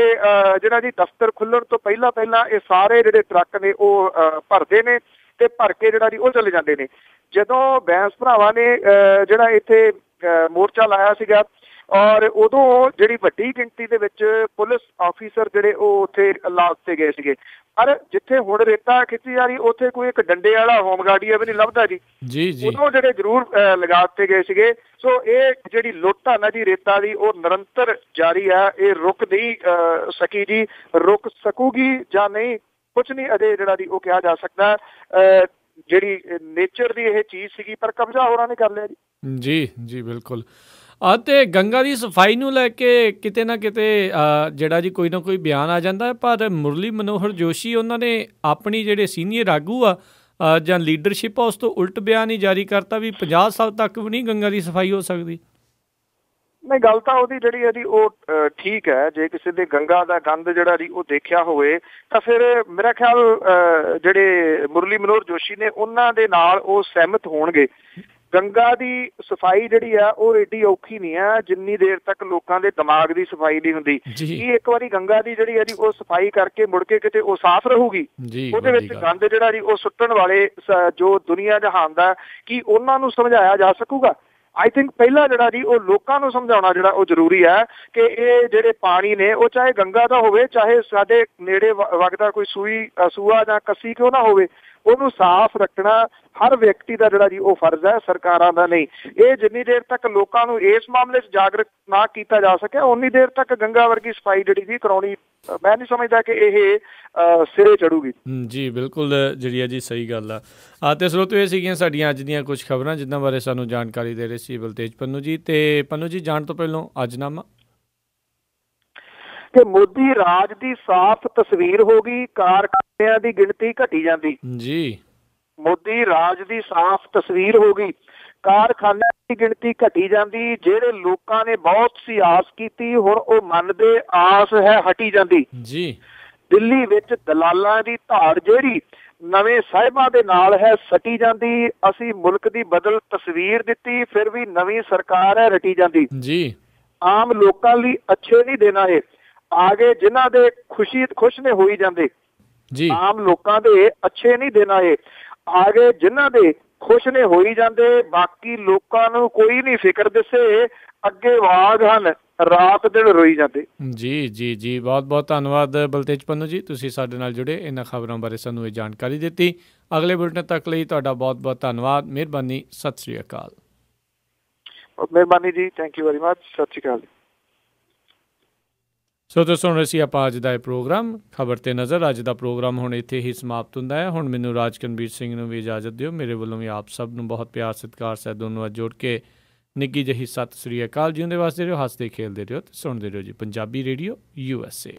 ਜਿਹੜਾ ਜੀ ਦਫ਼ਤਰ ਖੁੱਲਣ ਤੋਂ ਪਹਿਲਾਂ ਇਹ ਸਾਰੇ ਜਿਹੜੇ ਟਰੱਕ ਨੇ ਉਹ ਭਰਦੇ ਨੇ ਤੇ ਭਰ ਕੇ ਜਿਹੜਾ ਜੀ ਉਹ ਚਲੇ ਜਾਂਦੇ ਨੇ। ਜਦੋਂ ਬੈਂਸ ਭਰਾਵਾਂ ਨੇ ਜਿਹੜਾ ਇੱਥੇ ਮੋਰਚਾ ਲਾਇਆ ਸੀਗਾ ਔਰ ਉਦੋਂ ਜਿਹੜੀ ਵੱਡੀ ਗਿਣਤੀ ਦੇ ਵਿੱਚ ਪੁਲਿਸ ਆਫੀਸਰ ਜਿਹੜੇ ਉਹ ਉੱਥੇ ਲਾ ਦਿੱਤੇ ਗਏ ਸੀਗੇ। ਪਰ ਜਿੱਥੇ ਹੁਣ ਰੇਤਾ ਖਿੱਚੀ ਜਾ ਰਹੀ ਉੱਥੇ ਕੋਈ ਇੱਕ ਡੰਡੇ ਵਾਲਾ ਹੋਮਗਾਰਡੀਆ ਵੀ ਨਹੀਂ ਲੱਭਦਾ ਜੀ। ਉਦੋਂ ਜਿਹੜੇ ਜ਼ਰੂਰ ਲਗਾ ਦਿੱਤੇ ਗਏ ਸੀਗੇ। ਸੋ ਇਹ ਜਿਹੜੀ ਲੁੱਟ ਆ ਨਾ ਜੀ ਰੇਤਾ ਦੀ ਉਹ ਨਿਰੰਤਰ ਜਾਰੀ ਹੈ। ਇਹ ਰੁਕ ਨਹੀਂ ਸਕੀ ਜੀ, ਰੁਕ ਸਕੂਗੀ ਜਾਂ ਨਹੀਂ ਕੁਛ ਨਹੀਂ ਅਜੇ ਜਿਹੜਾ ਜੀ ਉਹ ਕਿਹਾ ਜਾ ਸਕਦਾ। ਜਿਹੜੀ ਨੇਚਰ ਦੀ ਇਹ ਚੀਜ਼ ਸੀਗੀ ਪਰ ਕਬਜ਼ਾ ਹੋਰਾਂ ਨੇ ਕਰ ਲਿਆ ਜੀ। ਜੀ ਬਿਲਕੁਲ। ਅਤੇ ਗੰਗਾ ਦੀ ਸਫਾਈ ਨੂੰ ਲੈ ਕੇ ਕਿਤੇ ਨਾ ਕਿਤੇ ਜਿਹੜਾ ਜੀ ਕੋਈ ਨਾ ਕੋਈ ਬਿਆਨ ਆ ਜਾਂਦਾ, ਪਰ ਮੁਰਲੀ ਮਨੋਹਰ ਜੋਸ਼ੀ ਉਹਨਾਂ ਨੇ ਆਪਣੀ ਜਿਹੜੇ ਸੀਨੀਅਰ ਆਗੂ ਆ ਜਾਂ ਲੀਡਰਸ਼ਿਪ ਆ ਉਸ ਤੋਂ ਉਲਟ ਬਿਆਨ ਹੀ ਜਾਰੀ ਕਰਤਾ ਵੀ 50 ਸਾਲ ਤੱਕ ਵੀ ਨਹੀਂ ਗੰਗਾ ਦੀ ਸਫਾਈ ਹੋ ਸਕਦੀ। ਨਹੀਂ, ਗੱਲ ਤਾਂ ਉਹਦੀ ਜਿਹੜੀ ਹੈ ਜੀ ਉਹ ਠੀਕ ਹੈ। ਜੇ ਕਿਸੇ ਦੇ ਗੰਗਾ ਦਾ ਗੰਦ ਜਿਹੜਾ ਜੀ ਉਹ ਦੇਖਿਆ ਹੋਵੇ ਤਾਂ ਫਿਰ ਮੇਰਾ ਖਿਆਲ ਜਿਹੜੇ ਮੁਰਲੀ ਮਨੋਹਰ ਜੋਸ਼ੀ ਨੇ ਉਹਨਾਂ ਦੇ ਨਾਲ ਉਹ ਸਹਿਮਤ ਹੋਣਗੇ। ਗੰਗਾ ਦੀ ਸਫਾਈ ਜਿਹੜੀ ਆ ਉਹ ਏਡੀ ਔਖੀ ਨਹੀਂ ਆ ਜਿੰਨੀ ਦੇਰ ਤੱਕ ਲੋਕਾਂ ਦੇ ਦਿਮਾਗ ਦੀ ਸਫਾਈ ਨਹੀਂ ਹੁੰਦੀ। ਕੀ ਇੱਕ ਵਾਰੀ ਗੰਗਾ ਦੀ ਜਿਹੜੀ ਹੈ ਜੀ ਉਹ ਸਫਾਈ ਕਰਕੇ ਮੁੜ ਕੇ ਕਿਤੇ ਉਹ ਸਾਫ਼ ਰਹੂਗੀ? ਉਹਦੇ ਵਿੱਚ ਗੰਦ ਜਿਹੜਾ ਜੀ ਉਹ ਸੁੱਟਣ ਵਾਲੇ ਜੋ ਦੁਨੀਆ ਜਹਾਨ ਦਾ ਕੀ ਉਹਨਾਂ ਨੂੰ ਸਮਝਾਇਆ ਜਾ ਸਕੂਗਾ? ਆਈ ਥਿੰਕ ਪਹਿਲਾਂ ਜਿਹੜਾ ਜੀ ਉਹ ਲੋਕਾਂ ਨੂੰ ਸਮਝਾਉਣਾ ਜਿਹੜਾ ਉਹ ਜ਼ਰੂਰੀ ਹੈ ਕਿ ਇਹ ਜਿਹੜੇ ਪਾਣੀ ਨੇ ਉਹ ਚਾਹੇ ਗੰਗਾ ਦਾ ਹੋਵੇ ਚਾਹੇ ਸਾਡੇ ਨੇੜੇ ਵਗਦਾ ਕੋਈ ਸੂਆ ਜਾਂ ਕੱਸੀ ਕਿਉਂ ਨਾ ਹੋਵੇ, ਉਹਨੂੰ ਸਾਫ਼ ਰੱਖਣਾ ਹਰ ਵਿਅਕਤੀ ਦਾ ਜਿਹੜਾ ਜੀ ਉਹ ਫਰਜ਼ ਹੈ, ਸਰਕਾਰਾਂ ਦਾ ਨਹੀਂ। ਇਹ ਜਿੰਨੀ ਦੇਰ ਤੱਕ ਲੋਕਾਂ ਨੂੰ ਇਸ ਮਾਮਲੇ 'ਚ ਜਾਗਰੂਕ ਨਾ ਕੀਤਾ ਜਾ ਸਕਿਆ ਉਨੀ ਦੇਰ ਤੱਕ ਗੰਗਾ ਵਰਗੀ ਸਫਾਈ ਜਿਹੜੀ ਜੀ ਕਰਾਉਣੀ ਮੈਂ ਨਹੀਂ ਸਮਝਦਾ ਕਿ ਇਹ ਸਿਰੇ ਚੜੂਗੀ। ਜੀ ਬਿਲਕੁਲ ਜਿਹੜੀ ਹੈ ਜੀ ਸਹੀ ਗੱਲ ਆ। ਅਤੇ ਸਰੋਤਿਓ ਇਹ ਸੀਗੀਆਂ ਸਾਡੀਆਂ ਅੱਜ ਦੀਆਂ ਕੁਝ ਖਬਰਾਂ ਜਿਨ੍ਹਾਂ ਬਾਰੇ ਸਾਨੂੰ ਜਾਣਕਾਰੀ ਦੇ ਰਹੇ ਸੀ ਬਲਤੇਜ ਪੰਨੂ ਜੀ। ਅਤੇ ਪੰਨੂ ਜੀ ਜਾਣ ਤੋਂ ਪਹਿਲਾਂ ਅੱਜਨਾਮਾ ਕਿ ਮੋਦੀ ਰਾਜ ਦੀ ਸਾਫ਼ ਤਸਵੀਰ ਹੋ ਗਈ, ਕਾਰਖਾਨਿਆਂ ਦੀ ਗਿਣਤੀ ਘਟੀ ਜਾਂਦੀ। ਜੀ ਮੋਦੀ ਰਾਜ ਦੀ ਸਾਫ਼ ਤਸਵੀਰ ਹੋ ਗਈ, ਕਾਰਖਾਨਿਆਂ ਦੀ ਗਿਣਤੀ ਘਟੀ ਜਾਂਦੀ। ਜਿਹੜੇ ਲੋਕਾਂ ਨੇ ਬਹੁਤ ਸੀ ਆਸ ਕੀਤੀ ਹੁਣ ਉਹ ਮਨ ਦੇ ਆਸ ਹੈ ਹਟੀ ਜਾਂਦੀ। ਜੀ ਦਿੱਲੀ ਵਿੱਚ ਦਲਾਲਾਂ ਦੀ ਧਾੜ ਜਿਹੜੀ ਨਵੇਂ ਸਾਹਿਬਾਂ ਦੇ ਨਾਲ ਹੈ ਸਟੀ ਜਾਂਦੀ। ਅਸੀਂ ਮੁਲਕ ਦੀ ਬਦਲ ਤਸਵੀਰ ਦਿੱਤੀ ਫਿਰ ਵੀ ਨਵੀਂ ਸਰਕਾਰ ਹੈ ਰਟੀ ਜਾਂਦੀ। ਜੀ ਆਮ ਲੋਕਾਂ ਲਈ ਅੱਛੇ ਨਹੀਂ ਦੇਣਾ ਇਹ ਆਗੇ ਜਿਨ੍ਹਾਂ ਦੇ ਖੁਸ਼ ਨੇ ਹੋਈ ਜਾਂਦੇ। ਜੀ ਆਮ ਲੋਕਾਂ ਦੇ ਅੱਛੇ ਨਹੀਂ ਦੇਣਾ ਇਹ ਆਗੇ ਜਿਨ੍ਹਾਂ ਦੇ ਖੁਸ਼ ਨੇ ਹੋਈ ਜਾਂਦੇ। ਬਾਕੀ ਲੋਕਾਂ ਨੂੰ ਕੋਈ ਨਹੀਂ ਫਿਕਰ ਦਿਸੇ ਅੱਗੇ ਵਾਗ ਹਨ ਰਾਤ ਦਿਨ ਰੋਈ ਜਾਂਦੇ। ਜੀ ਜੀ ਜੀ ਬਹੁਤ ਬਹੁਤ ਧੰਨਵਾਦ ਬਲਤੇਜ ਪੰਨੂ ਜੀ, ਤੁਸੀਂ ਸਾਡੇ ਨਾਲ ਜੁੜੇ, ਇਹਨਾਂ ਖਬਰਾਂ ਬਾਰੇ ਸਾਨੂੰ ਇਹ ਜਾਣਕਾਰੀ ਦਿੱਤੀ। ਅਗਲੇ ਬੁਲੇਟਿਨ ਤੱਕ ਲਈ ਤੁਹਾਡਾ ਬਹੁਤ ਬਹੁਤ ਧੰਨਵਾਦ। ਮਿਹਰਬਾਨੀ। ਸਤਿ ਸ਼੍ਰੀ ਅਕਾਲ। ਮਿਹਰਬਾਨੀ ਜੀ, ਥੈਂਕ ਯੂ ਵੈਰੀ ਮਚ। ਸਤਿ ਸ਼੍ਰੀ ਅਕਾਲ। ਸੋ ਤੁਸੀਂ ਸੁਣ ਰਹੇ ਸੀ ਆਪਾਂ ਅੱਜ ਦਾ ਇਹ ਪ੍ਰੋਗਰਾਮ ਖਬਰ 'ਤੇ ਨਜ਼ਰ। ਅੱਜ ਦਾ ਪ੍ਰੋਗਰਾਮ ਹੁਣ ਇੱਥੇ ਹੀ ਸਮਾਪਤ ਹੁੰਦਾ ਹੈ। ਹੁਣ ਮੈਨੂੰ ਰਾਜਕਨਵੀਰ ਸਿੰਘ ਨੂੰ ਵੀ ਇਜਾਜ਼ਤ ਦਿਓ। ਮੇਰੇ ਵੱਲੋਂ ਵੀ ਆਪ ਸਭ ਨੂੰ ਬਹੁਤ ਪਿਆਰ ਸਤਿਕਾਰ ਸਹਿਤ ਧੰਨਵਾਦ ਜੋੜ ਕੇ ਨਿੱਘੀ ਜਿਹੀ ਸਤਿ ਸ਼੍ਰੀ ਅਕਾਲ। ਜਿਉਂਦੇ ਵਾਸਤੇ ਰਹੋ, ਹੱਸਦੇ ਖੇਲਦੇ ਰਹੋ ਅਤੇ ਸੁਣਦੇ ਰਹੋ ਜੀ ਪੰਜਾਬੀ ਰੇਡੀਓ USA।